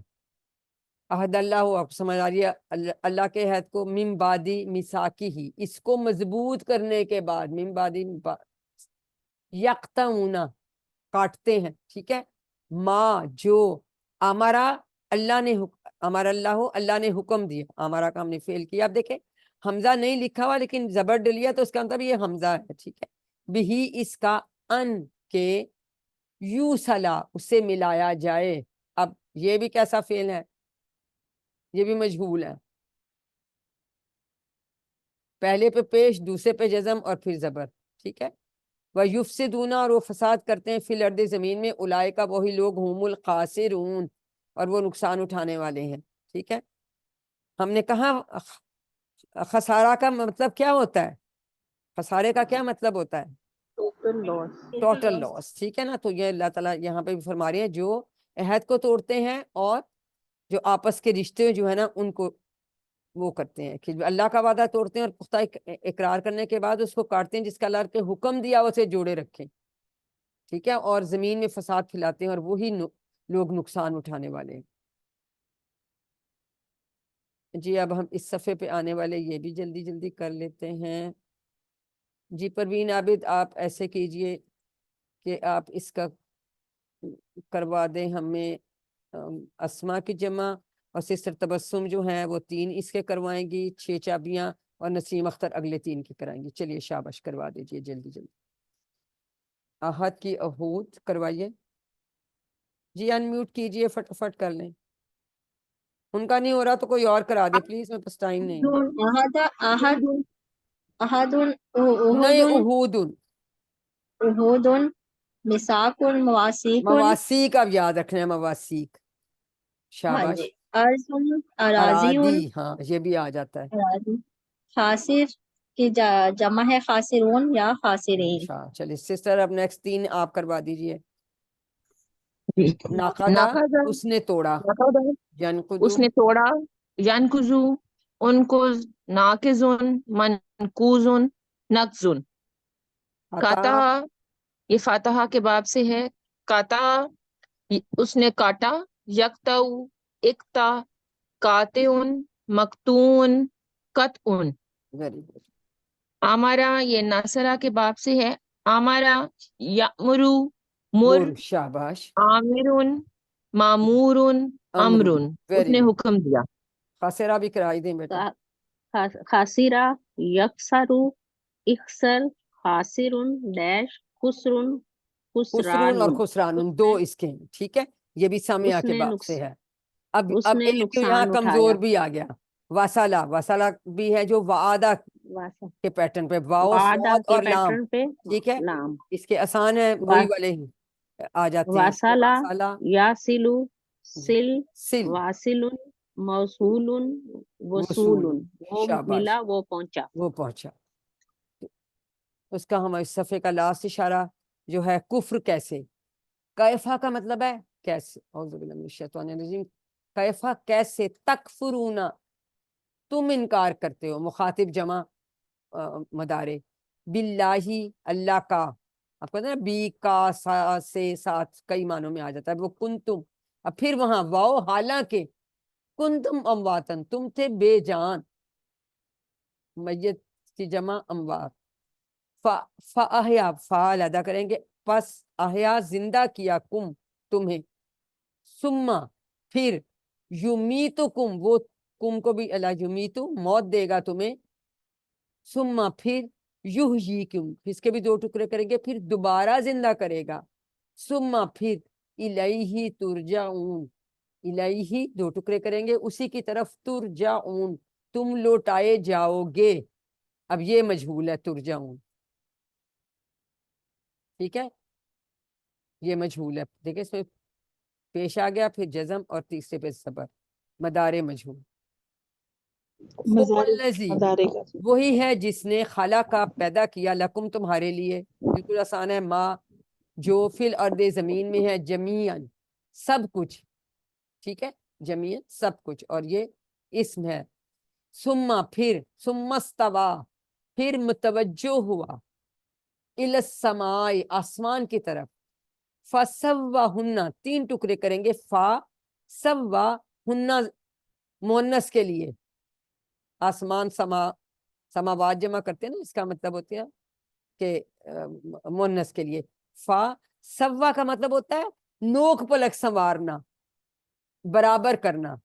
عہد اللہ ہو، آپ سمجھ آ رہی ہے اللہ کے عہد کو، من بعدی میثاقہ ہی، اس کو مضبوط کرنے کے بعد، من بعدی یقطعون کاٹتے ہیں، ٹھیک ہے. ما جو امرا اللہ نے امر اللہ ہو، اللہ نے حکم دیا. امرا کا ہم نے فعل کیا. اب دیکھیں حمزہ نہیں لکھا ہوا لیکن زبر ڈلیا تو اس کا مطلب یہ حمزہ ہے، ٹھیک ہے. بھی اس کا ان کے یو سلا اس سے ملایا جائے. اب یہ بھی کیسا فعل ہے، یہ بھی مجہول ہے. پہلے پہ پیش، دوسرے پہ جزم اور پھر زبر، ٹھیک ہے. وَيُفْسِدُونَ اور وہ فساد کرتے ہیں، فی الارض زمین میں. اولئک وہی لوگ، ہم الخاسرون اور وہ نقصان اٹھانے والے ہیں، ٹھیک ہے. ہم نے کہا خسارہ کا مطلب کیا ہوتا ہے، خسارے کا کیا مطلب ہوتا ہے، ٹوٹل لاس. ٹوٹل لاس، ٹھیک ہے نا. تو یہ اللہ تعالیٰ یہاں پہ بھی فرما رہے ہیں جو عہد کو توڑتے ہیں اور جو آپس کے رشتے جو ہے نا ان کو وہ کرتے ہیں کہ اللہ کا وعدہ توڑتے ہیں اور پختہ اقرار کرنے کے بعد اس کو کاٹتے ہیں جس کا اللہ کے حکم دیا اسے جوڑے رکھیں، ٹھیک ہے، اور زمین میں فساد پھیلاتے ہیں اور وہی لوگ نقصان اٹھانے والے ہیں۔ جی اب ہم اس صفحے پہ آنے والے یہ بھی جلدی جلدی کر لیتے ہیں۔ جی پروین عابد آپ ایسے کیجئے کہ آپ اس کا کروا دیں ہمیں اسما کی جمع، اور سسٹر تبسم جو ہیں وہ 3 اس کے کروائیں گی، 6 چابیاں، اور نسیم اختر اگلے 3 کی کرائیں گی۔ چلیے شاباش کروا دیجئے جلدی جلدی۔ احد کی احود کروائیے جی، انمیوٹ کیجئے فٹافٹ کر لیں، ان کا نہیں ہو رہا تو کوئی اور کرا دے پلیز، میرے پاس ٹائم نہیں ہے۔ أحد أحد نہیں، أهود احود، أهود مساق مواسيق مواسیق اب یاد رکھنا ہے، مواسیق، ہاں شاباش۔ جی ارض اراضی ارادی، ہاں یہ بھی آ جاتا ہے۔ اراضی خاسر کی جمع ہے خاسرون یا خاسرین۔ چلیے سسٹر اب نیکسٹ 3 آپ کروا دیجئے۔ ناقدہ اس نے توڑا، ینقدو اس نے توڑا، ینکزو انکز، ناکزن منکوزن نکزن۔ قطع کاتا یہ فاتحہ کے باب سے ہے، کاتا اس نے کاٹا، یکتو اکتا، کاتعن مکتون قطعن۔ Very good. آمارا یہ ناصرہ کے باب سے ہے، آمارا یامرو مر، مر، شاباش۔ آمرن معمورن امرن، اس ویری نے گڈ۔ حکم دیا۔ خاسرہ بھی کرائی دیں بیٹا۔ خاسرہ یکسرو اخسر خاسرن ڈیش خسرن خسرون اور خسران، خسران 2 اس کے ہیں، ٹھیک ہے، یہ بھی سامعہ اس کے نے باب سے ہے۔ اب اس نے ایک جو یہاں نقصان کمزور اٹھایا۔ بھی آ گیا، وصلہ، وصلہ بھی ہے جو وعدہ کے پیٹرن پہ، واو وعدہ صاد کے اور لام، پیٹرن پہ ٹھیک ہے، لام، اس کے آسان ہے وہی والے ہی آ جاتے ہیں۔ وصلہ وصلہ، یاسلو سل، سل، واصل موصول وصول، وصول، وہ شاباش، ملا وہ پہنچا۔ وہ پہنچا۔ اس کا ہم اس صفحے کا لاسٹ اشارہ جو ہے کفر کیسے، کیفا کا مطلب ہے کیسے، اعوذ باللہ من الشیطان الرجیم، کیفا کیسے، تکفرون تم انکار کرتے ہو، مخاطب جمع مدارے، باللہ اللہ کا، آپ کہتے ہیں نا بی کا سا سے ساتھ کئی معنوں میں آ جاتا ہے، وہ کنتم، اب پھر وہاں واؤ حالانکہ، کنتم امواتن تم تھے بے جان، میت کی جمع اموات، فاحیا فعال ادا کریں گے، پس احیا زندہ کیا کم تمہیں، ثم پھر یمیتکم وہ کم کو بھی اللہ یمیتو موت دے گا تمہیں، ثم پھر یحییکم اس کے بھی 2 ٹکڑے کریں گے، پھر دوبارہ زندہ کرے گا، ثم پھر الیہ ترجعون، الیہ 2 ٹکڑے کریں گے، اسی کی طرف ترجعون تم لوٹائے جاؤ گے، اب یہ مجہول ہے ترجعون، ٹھیک ہے، یہ مجہول ہے، دیکھیں اس میں پیش آ گیا، پھر جزم اور تیسرے پہ صبر، مدار مجہول۔ مدارے کا وہی ہے جس نے خلا کا پیدا کیا، لکم تمہارے لیے، بالکل آسان ہے، ما جو فی الارض زمین میں ہے، جمیعاً سب کچھ، ٹھیک ہے، جمیعاً سب کچھ، اور یہ اسم ہے، ثم پھر، ثم استوی پھر متوجہ ہوا، الی السماء آسمان کی طرف، فسواہن 3 ٹکڑے کریں گے، فا سواہن مؤنث کے لیے، آسمان سماوات جمع کرتے ہیں نا، اس کا مطلب ہوتا ہے کہ مؤنث کے لیے، فا سوا کا مطلب ہوتا ہے نوک پلک سنوارنا، برابر کرنا،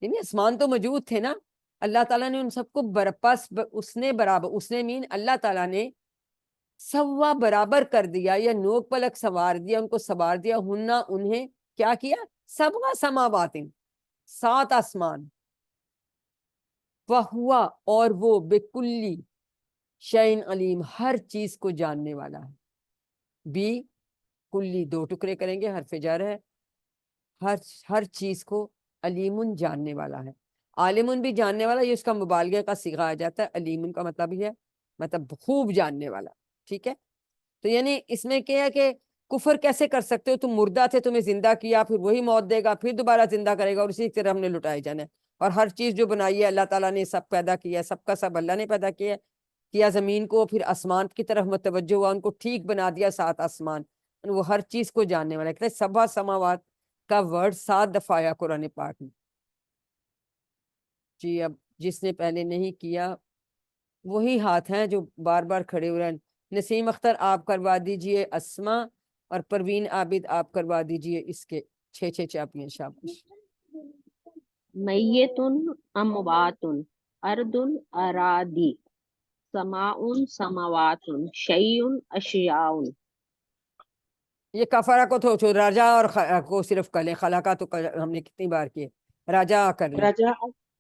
یعنی آسمان تو موجود تھے نا، اللہ تعالیٰ نے ان سب کو برپس، اس نے برابر، اس نے مین اللہ تعالیٰ نے سوا برابر کر دیا، یا نوک پلک سوار دیا، ان کو سوار دیا، ہننا انہیں کیا کیا، سبع سماوات 7 آسمان، وہوا اور وہ بکلی شیء علیم ہر چیز کو جاننے والا ہے، بی کلی 2 ٹکڑے کریں گے، حرف جر ہے، ہر چیز کو، علیم جاننے والا ہے، عالمن بھی جاننے والا، یہ اس کا مبالغہ کا صیغہ آ جاتا ہے، علیم کا مطلب ہی ہے مطلب خوب جاننے والا، ٹھیک ہے، تو یعنی اس میں کیا ہے کہ کفر کیسے کر سکتے ہو، تم مردہ تھے، تمہیں زندہ کیا، پھر وہی موت دے گا، پھر دوبارہ زندہ کرے گا، اور اسی طرح ہم نے لٹائے جانا ہے، اور ہر چیز جو بنائی ہے اللہ تعالیٰ نے سب پیدا کیا ہے, سب کا سب اللہ نے پیدا کیا زمین کو, پھر آسمان کی طرف متوجہ ہوا, ان کو ٹھیک بنا دیا 7 آسمان, وہ ہر چیز کو جاننے والا. کہتے ہیں سبا سماوات کا ورڈ 7 دفعہ آیا قرآن پاک میں. جی اب جس نے پہلے نہیں کیا وہی ہاتھ ہیں جو بار بار کھڑے ہو رہے ہیں. نسیم اختر آپ کروا دیجئے اسما, اور پروین عابد آپ کروا دیجئے اس کے 6 چاپیاں. شاباش. میتن امواتن اردن ارادی سماؤن سماواتن شیئن اشیاؤن. یہ کفارہ کو تو راجا اور کو صرف کر لیں, خلاقہ تو ہم نے کتنی بار کیے. راجا کر لیں. رجا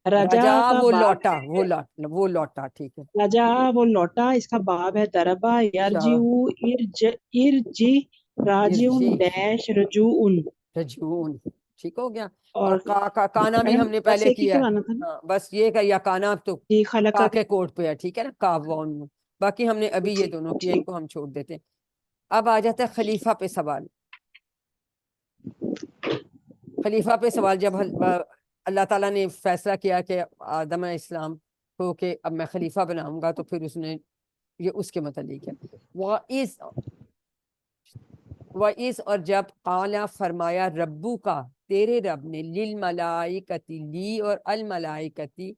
راجا کا وہ باب لوٹا, ہے، وہ لوٹا. ٹھیک ہے. رجا وہ لوٹا، اس کا باب ہے دربا. یرجعو ارجی راجعون ارجی ڈیش رجوعن. رجعون. ٹھیک ہو گیا. اور اور کانا بھی ہم نے بس پہلے ایک ہی کیا ہے. کرانا تھا نا ہاں بس یہ کہ یا کانا تو جی خلقہ کا کے کوٹ پہ ہے. ٹھیک ہے نا, کاف واؤن میں. باقی ہم نے ابھی یہ دونوں کیا, ان کو ہم چھوڑ دیتے ہیں. اب آ جاتا ہے خلیفہ پہ سوال. خلیفہ پہ سوال جب اللہ تعالیٰ نے فیصلہ کیا کہ آدم علیہ السلام کو کہ اب میں خلیفہ بناؤں گا, تو پھر اس نے یہ اس کے متعلق ہے. وَإِذْ اور جب قَالَ فرمایا ربو کا تیرے رب نے للملائکتی لی اور الملائکتی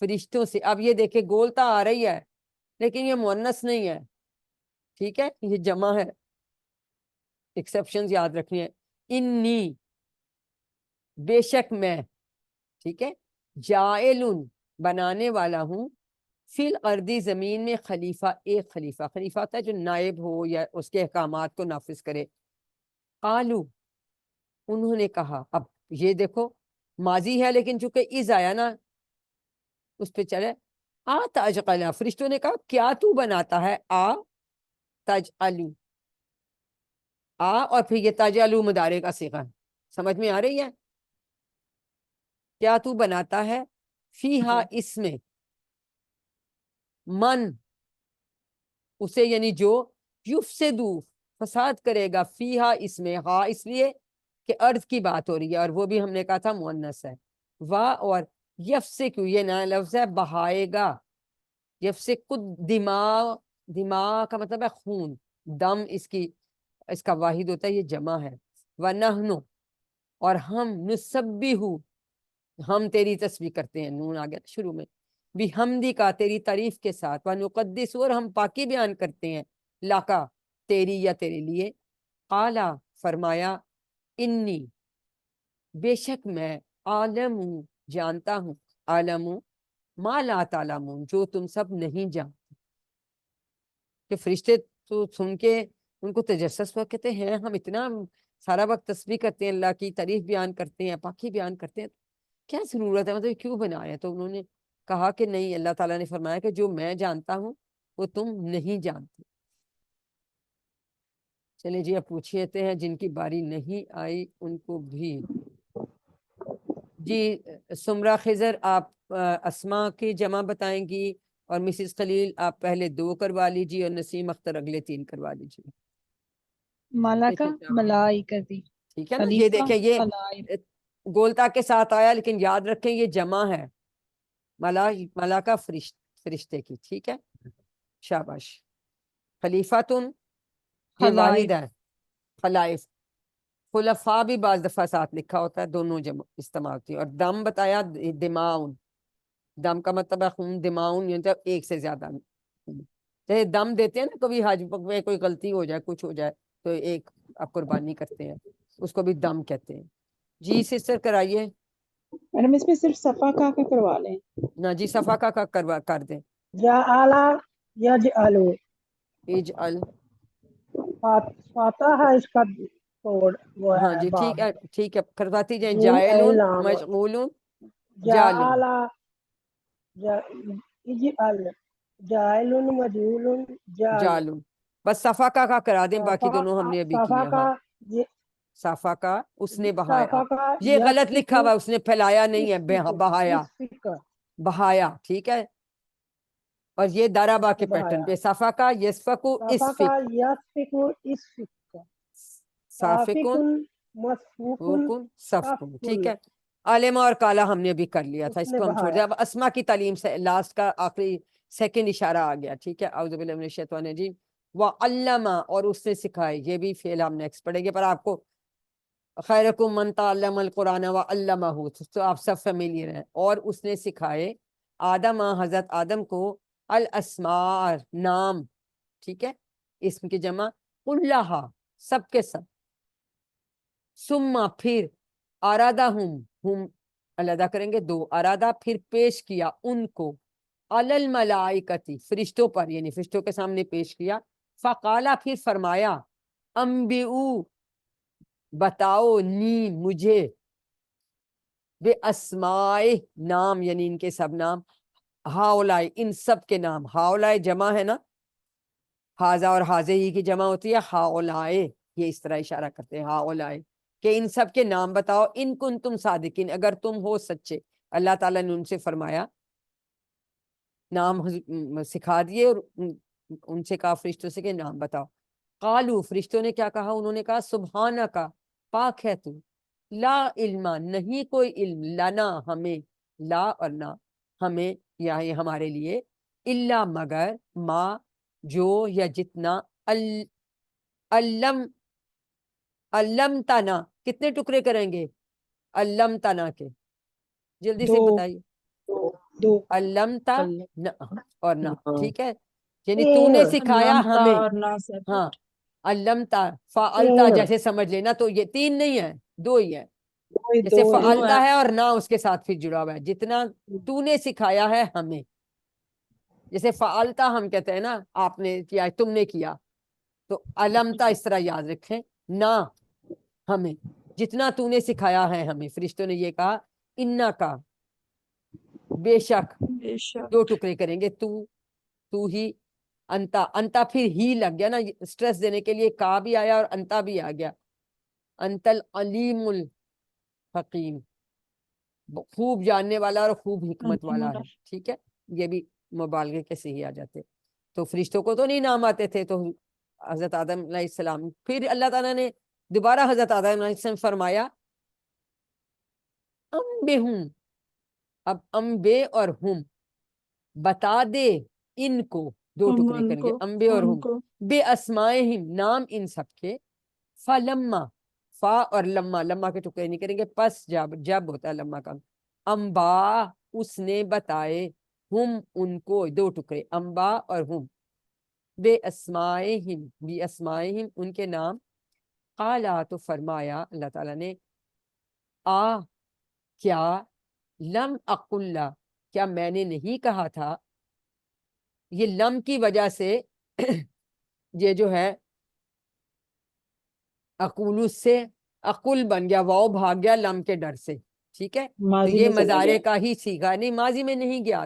فرشتوں سے. اب یہ دیکھیں گولتا آ رہی ہے لیکن یہ مؤنث نہیں ہے. ٹھیک ہے, یہ جمع ہے. ایکسیپشنز یاد رکھنی ہے. انی بے شک میں, ٹھیک ہے, جائلن بنانے والا ہوں, فی الارض زمین میں خلیفہ, ایک خلیفہ. خلیفہ ہوتا ہے جو نائب ہو یا اس کے احکامات کو نافذ کرے. قالو انہوں نے کہا. اب یہ دیکھو ماضی ہے لیکن چونکہ از آیا نا اس پہ چلے. آ تجعل, فرشتوں نے کہا کیا تو بناتا ہے, آ تجعلو, آ اور پھر یہ تجعلو مضارع کا صیغہ. سمجھ میں آ رہی ہے؟ کیا تو بناتا ہے فیہا اس میں, من اسے یعنی جو یفسدو فساد کرے گا, فیہا اس میں, ہا اس لیے کہ ارض کی بات ہو رہی ہے اور وہ بھی ہم نے کہا تھا مؤنث ہے. وا اور یفسکو یہ نیا لفظ ہے, بہائے گا. یفسکو دماغ, دماغ کا مطلب ہے خون, دم اس کا واحد ہوتا ہے, یہ جمع ہے. وَنَحْنُ اور ہم, نسبحو ہم تیری تسبیح کرتے ہیں, نون آ گیا شروع میں, بحمدی کا تیری تعریف کے ساتھ, وَنُقَدِّسُ اور ہم پاکی بیان کرتے ہیں, لاکا تیری یا تیرے لیے. قالا فرمایا, انی بے شک میں, عالم جانتا ہوں, عالم ما لا تعلمون جو تم سب نہیں جانتے. کہ فرشتے تو سن کے ان کو تجسس ہوا, کہتے ہیں ہم اتنا سارا وقت تسبیح کرتے ہیں, اللہ کی تعریف بیان کرتے ہیں, پاکی بیان کرتے ہیں, کیا ضرورت ہے, مطلب کیوں بنایا؟ تو انہوں نے کہا کہ نہیں, اللہ تعالیٰ نے فرمایا کہ جو میں جانتا ہوں وہ تم نہیں جانتے. چلیں جی اب پوچھ لیتے ہیں جن کی باری نہیں آئی ان کو بھی. جی سمرہ خضر آپ اسما کی جمع بتائیں گی, اور مسز خلیل آپ پہلے 2 کروا لیجیے, اور نسیم اختر اگلے 3 کروا لیجیے. ملکہ ملائکتی ٹھیک ہے نا, یہ دیکھیں یہ گولتا کے ساتھ آیا لیکن یاد رکھیں یہ جمع ہے, ملائکہ فرشتے کی. ٹھیک ہے, شاباش. خلیفتن یہ واحد ہے, خلائف. خلفاء بھی بعض دفعہ ساتھ لکھا ہوتا ہے, دونوں جمع استعمال ہوتی ہے. اور دم بتایا دماؤن, دم کا مطلب ہے خون, دماؤن یعنی ایک سے زیادہ. دم دیتے ہیں نا, کبھی حج میں کوئی غلطی ہو جائے, کچھ ہو جائے تو ایک آپ قربانی کرتے ہیں, اس کو بھی دم کہتے ہیں. جی سسٹر کرائیے. میڈم اس میں صرف صفا کا کروا لیں. نہ جی صفا کا کر دیں. جعل یجعل, اجعل, فاتح ہے اس کا کوڈ, وہ ہاں ہے جی باب. ٹھیک ہے کرواتی جائیں. نون جائلون اعلام, مشغولون جعل جالون. اجعل, جعل مجعول, جعل. جالون بس صفا کا کرا دیں, باقی صفا دونوں ہم نے ابھی صفا کیے. کا ہاں صفا کا اس نے بہایا, صفا کا یہ غلط یسفک لکھا ہوا, اس نے پھیلایا نہیں ہے, بہایا, اسفک بہایا. ٹھیک ہے, اور یہ دارابا کے پیٹرن پہ صفا کا یسفکو صفا کا اسفک, یسفک اسفک, صافکن مسفوکن حکن صفکن. ٹھیک ہے, عالمہ اور کالا ہم نے ابھی کر لیا تھا، اس اس نے کو ہم چھوڑ بہایا۔ دیں. اب اسما کی تعلیم سے لاسٹ کا آخری سیکنڈ اشارہ آ گیا. ٹھیک ہے، اعوذ باللہ من الشیطان الرجیم. وعلمہ، اور اس نے سکھائے. یہ بھی فعل ہم نیکسٹ پڑھیں گے، پر آپ کو خیرکم من تعلم القرآن وعلمہ، تو آپ سب فیملیئر ہیں. اور اس نے سکھائے آدم، حضرت آدم کو، الاسماء، نام. ٹھیک ہے، اسم کی جمع کلہا، سب کے سب. ثم، پھر ہم علیحدہ کریں گے دو. ارادہ، پھر پیش کیا ان کو، علی الملائکتی، فرشتوں پر، یعنی فرشتوں کے سامنے پیش کیا. فقالا، پھر فرمایا، انبئو، بتاؤ، نی، مجھے، بے اسمائے، نام، یعنی ان کے سب نام، ہاولائے، ان سب کے نام. ہاولائے جمع ہے نا، ہاذا اور ہاذے ہی کی جمع ہوتی ہے ہاولائے. یہ اس طرح اشارہ کرتے ہیں ہاولائے کہ ان سب کے نام بتاؤ، ان کنتم صادقین، اگر تم ہو سچے. اللہ تعالیٰ نے ان سے فرمایا، نام سکھا دیے، اور ان سے کہا فرشتوں سے کہ نام بتاؤ. قالو، فرشتوں نے کیا کہا؟ انہوں نے کہا سبحانکا، پاک ہے تو، لا علم، نہیں کوئی علم، لنا، ہمیں، لا اور نہ، ہمیں یا یہ ہمارے لیے، الا، مگر، ما، جو یا جتنا، علمتنا، کتنے ٹکڑے کریں گے علمتنا کے؟ جلدی سے دو بتائیے. دو علمتا اور نہ. ٹھیک ہے، یعنی تو تین نے سکھایا لامتا ہمیں. اور نا سے ہاں، علمتا، فعلتا تین جیسے سمجھ لینا. تو یہ تین نہیں ہے، دو ہی ہے. جیسے دو دو فعلتا ہے. ہے اور نہ اس کے ساتھ پھر جڑا ہوا ہے. جتنا تو نے سکھایا ہے ہمیں. جیسے فعلتا ہم کہتے ہیں نا، آپ نے کیا، تم نے کیا. تو علمتا اس طرح یاد رکھیں، نہ، ہمیں، جتنا تو نے سکھایا ہے ہمیں. فرشتوں نے یہ کہا، انا کا، بے شک، بے شک. دو ٹکڑے کریں گے، تو ہی، انتا، انتا پھر ہی لگ گیا نا اسٹریس دینے کے لیے، کا بھی آیا اور انتا بھی آ گیا. انت العلیم الحکیم، خوب جاننے والا اور خوب حکمت والا ہے. ٹھیک ہے، یہ بھی مبالغے کے سے ہی آ جاتے. تو فرشتوں کو تو نہیں نام آتے تھے، تو حضرت آدم علیہ السلام، پھر اللہ تعالیٰ نے دوبارہ حضرت آدم علیہ السلام فرمایا، بے ہوں، اب بے اور ہم، بتا دے ان کو، دو ہم ٹکڑے ان کریں گے، کو، انبے اور ان ہم، کو. بے اسمائہم، نام ان سب کے. فلما، فا اور لما، لما کے ٹکڑے نہیں کریں گے، پس جب ہوتا ہے لما کا. انبا، اس نے بتائے، ہم ان کو، دو ٹکڑے، انبا اور ہم، بے اسمائہم، بے اسمائہم، ان کے نام. قالا، تو فرمایا اللہ تعالیٰ نے، کیا، لم اقل، کیا میں نے نہیں کہا تھا. یہ لم کی وجہ سے یہ جو ہے اقول سے اقل بن گیا، واؤ بھاگ گیا لم کے ڈر سے. ٹھیک ہے، تو ماضی یہ میں چلا مضارع گیا۔ کا ہی سیگا نہیں، ماضی میں نہیں گیا.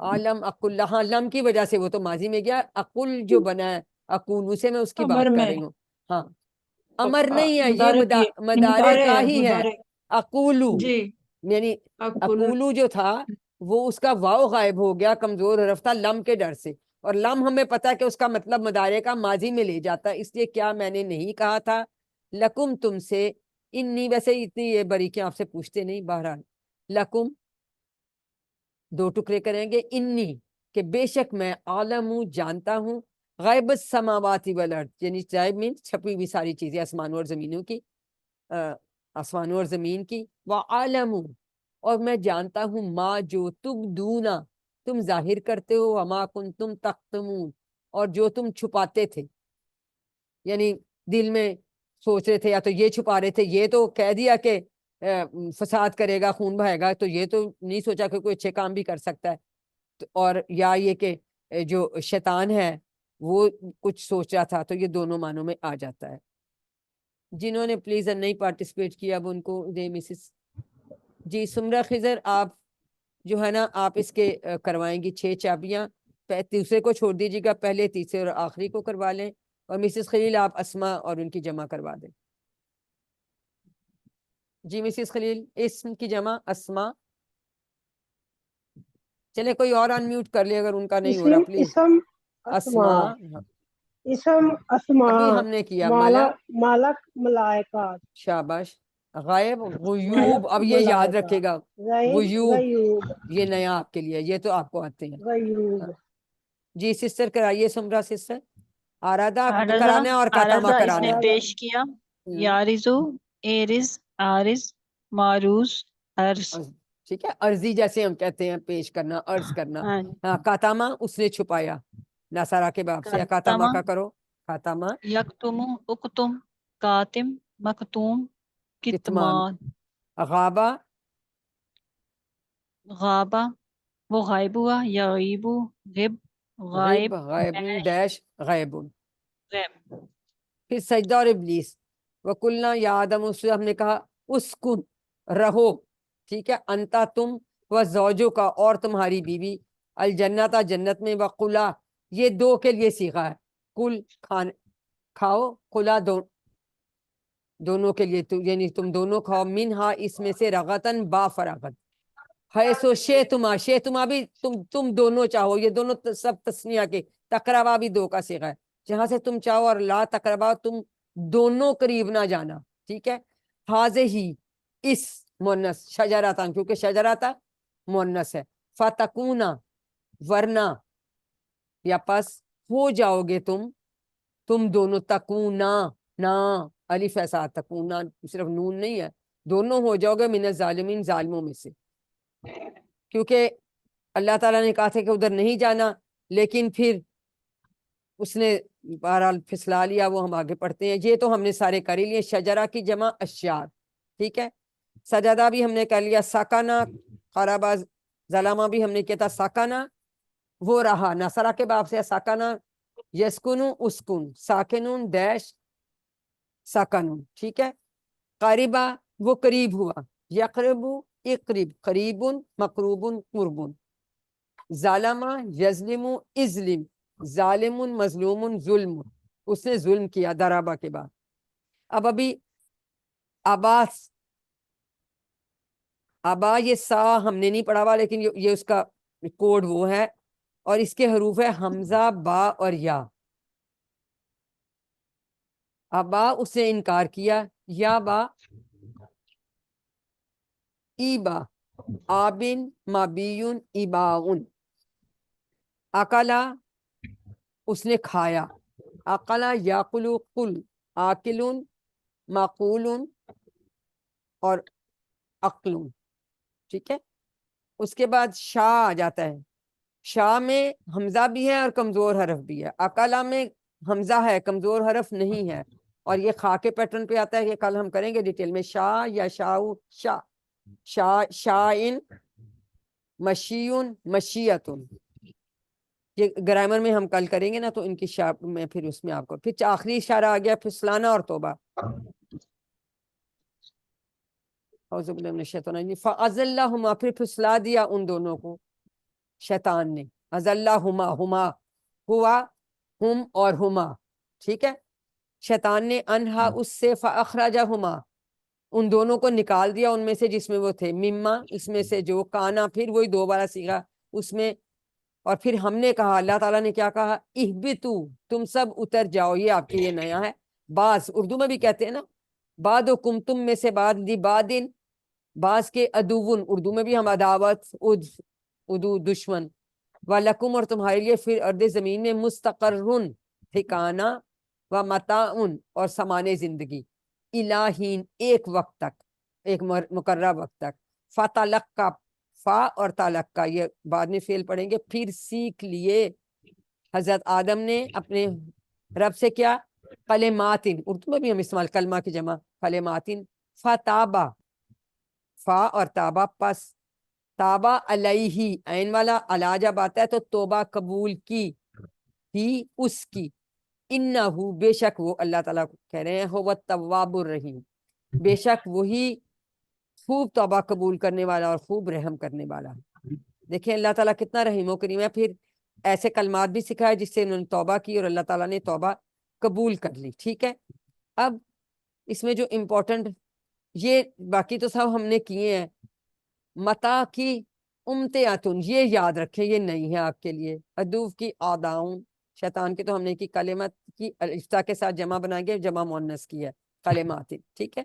عالم اقل، ہاں لم کی وجہ سے وہ تو ماضی میں گیا. اقل جو بنا ہے اقول سے، میں اس کی امر بات کر میں رہی ہوں. ہاں، امر نہیں ہے، یہ مدارے کی مدارے مدارے کا ہے، ہی ہے. مدارے. اقولو، جی، یعنی اکل. اقولو جو تھا وہ اس کا واو غائب ہو گیا، کمزور حرف تھا لم کے ڈر سے. اور لم ہمیں پتا کہ اس کا مطلب مدارے کا ماضی میں لے جاتا ہے. اس لیے کیا میں نے نہیں کہا تھا، لکم، تم سے، انی، ویسے اتنی یہ باریکیاں آپ سے پوچھتے نہیں. بہرحال لکم، دو ٹکڑے کریں گے، انی، کہ بے شک میں، عالم ہوں، جانتا ہوں، غیب السماوات والارض، یعنی غیب مینس چھپی ہوئی ساری چیزیں، آسمانوں اور زمینوں کی، آسمانوں اور زمین کی. وعالم، اور میں جانتا ہوں، ما، جو، تبدونا، تم ظاہر کرتے ہو، وما کنتم تکتمون، اور جو تم چھپاتے تھے. یعنی دل میں سوچ رہے تھے، یا تو یہ چھپا رہے تھے، یہ تو کہہ دیا کہ فساد کرے گا، خون بہے گا، تو یہ تو نہیں سوچا کہ کوئی اچھے کام بھی کر سکتا ہے. اور یا یہ کہ جو شیطان ہے وہ کچھ سوچ رہا تھا. تو یہ دونوں معنوں میں آ جاتا ہے. جنہوں نے پلیز نہیں پارٹیسپیٹ کیا اب ان کو دے مسز. جی سمرہ خضر، آپ جو ہے نا، آپ اس کے کروائیں گی 6 چابیاں. دوسرے کو چھوڑ دیجیے گا، پہلے، تیسرے اور آخری کو کروا لیں. اور مسز خلیل آپ اسما اور ان کی جمع کروا دیں. جی مسز خلیل، اسم کی جمع اسما. چلے کوئی اور انمیوٹ کر لے اگر ان کا نہیں ہو رہا، پلیز. اسم اسما، اسما، اسم اسما، ابھی ہم نے کیا مالک ملائکات. شاباش. غائب غیوب، اب یہ یاد رکھے گا غیب غیوب، غیوب یہ نیا آپ کے لیے، یہ تو آپ کو آتے ہیں. غیوب جی سسٹر کرائیے سمرا سسٹر. آرادہ آرزا کرانا ہے اور کاتامہ آرزا اس کرانا نے ہے. پیش کیا. یارزو ایرز آرز معروض عرض. ٹھیک ہے، عرضی جیسے ہم کہتے ہیں پیش کرنا، عرض کرنا. ہاں ہاں کاتامہ اس نے چھپایا، نصارہ کے باپ سے. کاتامہ کا کرو. کاتامہ یکتم اکتم کاتم مکتوم کتمان. کتمان. غابہ غابہ وہ غائب ہوا. یغیبو غب غیب غائب غیب ڈیش غیب. غیب. پھر سجدہ اور ابلیس. وکلنا یا آدم، اس سے ہم نے کہا اسکن رہو، ٹھیک ہے، انتا تم و زوجو کا اور تمہاری بیوی، الجنتا جنت میں، وقلا یہ دو کے لیے صیغہ ہے، کل کھاؤ، قلا دونوں کے لیے، یعنی تم دونوں کھاؤ، منہا اس میں سے، رغتن با فراغت، ہے سو شے تما بھی تم دونوں چاہو، یہ دونوں سب تسنیہ کے، تقربا بھی دو کا صیغہ ہے، جہاں سے تم چاہو، اور لا تقربا تم دونوں قریب نہ جانا، ٹھیک ہے. حاضے ہی اس مونس شجراتا، کیونکہ شجراتا مونس ہے. فتکونا ورنہ یا پس ہو جاؤ گے تم دونوں، تکونا نا الف ایسا، تکونا صرف نون نہیں ہے، دونوں ہو جاؤ گے من الظالمین ظالموں میں سے. کیونکہ اللہ تعالیٰ نے کہا تھا کہ ادھر نہیں جانا، لیکن پھر اس نے بہرحال پھسلا لیا. وہ ہم آگے پڑھتے ہیں. یہ تو ہم نے سارے کر ہی لیے. شجرہ کی جمع اشیار، ٹھیک ہے. سجدہ بھی ہم نے کر لیا. ساکانہ قرابہ ظلامہ بھی ہم نے کیا تھا. ساکانہ وہ رہا، نصرہ کے باب سے. ساکانہ یسکنو اسکن، ساکنون ڈیش ساکنون، ٹھیک ہے. قریبہ وہ قریب ہوا. یقربو اقرب، قریبن مقروبن قربن. ظالمہ یظلمو ازلم، ظالم مظلوم ظلم، اس نے ظلم کیا درابہ کے بعد. اب ابھی آبا یہ سا ہم نے نہیں پڑھا ہوا، لیکن یہ اس کا کوڈ وہ ہے، اور اس کے حروف ہے حمزہ، با اور یا. ابا اس نے انکار کیا. یا با ایبا آبن مابیون ایباؤن. اکلا اس نے کھایا. اکلا یاقلو قل، آکلون معقولون اور عقلون، ٹھیک ہے. اس کے بعد شاہ آ جاتا ہے. شاہ میں حمزہ بھی ہے اور کمزور حرف بھی ہے. اکلا میں حمزہ ہے، کمزور حرف نہیں ہے، اور یہ خا کے پیٹرن پہ آتا ہے. یہ کل ہم کریں گے ڈیٹیل میں. شاہ یا شائن مشیون مشیتن، یہ گرامر میں ہم کل کریں گے نا، تو ان کی شاپ میں پھر اس میں آپ کو پھر آخری اشارہ آ گیا پھسلانا اور توبہ. فَأَزَلَّهُمَا پھر پھسلا دیا ان دونوں کو شیطان نے. ازلہما ہما ہوا ہم اور ہما، ٹھیک ہے. شیطان نے انہا اس سے، فَأَخْرَجَهُمَا ان دونوں کو نکال دیا ان میں سے جس میں وہ تھے، مما اس میں سے جو، کانا پھر وہی دوبارہ سیگا اس میں. اور پھر ہم نے کہا، اللہ تعالیٰ نے کیا کہا، اہبتو تم سب اتر جاؤ. یہ آپ کے لیے نیا ہے. بعض اردو میں بھی کہتے ہیں نا، بعدکم تم میں سے بعد، لی بعدن بعض کے، ادوون اردو میں بھی ہم عداوت، ادو دشمن، ولکم اور تمہارے لیے، پھر ارد زمین میں، مستقرن ٹھکانہ، و متاعن اور سامان زندگی، الہین ایک وقت تک، ایک مقررہ وقت تک. فتلقا فا اور تلقا یہ بعد میں فعل پڑھیں گے. پھر سیکھ لیے حضرت آدم نے اپنے رب سے کیا، کلماتن اردو میں بھی ہم استعمال کلمہ کی جمع کلماتن. فتابا فا اور تابا پس، تابا علیہ عین والا علا جب آتا ہے تو توبہ قبول کی، ہی اس کی، انہو بے شک وہ، اللہ تعالیٰ کہہ رہے ہیں، هو التواب الرحیم، بے شک وہی خوب توبہ قبول کرنے والا اور خوب رحم کرنے والا. دیکھیں اللہ تعالیٰ کتنا رحیم و کریم ہے. پھر ایسے کلمات بھی سکھائے جس سے انہوں نے توبہ کی اور اللہ تعالیٰ نے توبہ قبول کر لی. ٹھیک ہے. اب اس میں جو امپورٹنٹ، یہ باقی تو سب ہم نے کیے ہیں. متا کی امتیاتن یہ یاد رکھیں، یہ نہیں ہے آپ کے لیے. ادوف کی آداؤن شیطان کی تو ہم نے کی، کلمت کی الفتاح کے ساتھ جمع بنائیں گے، جمع مؤنث کی ہے کلمات. ٹھیک ہے.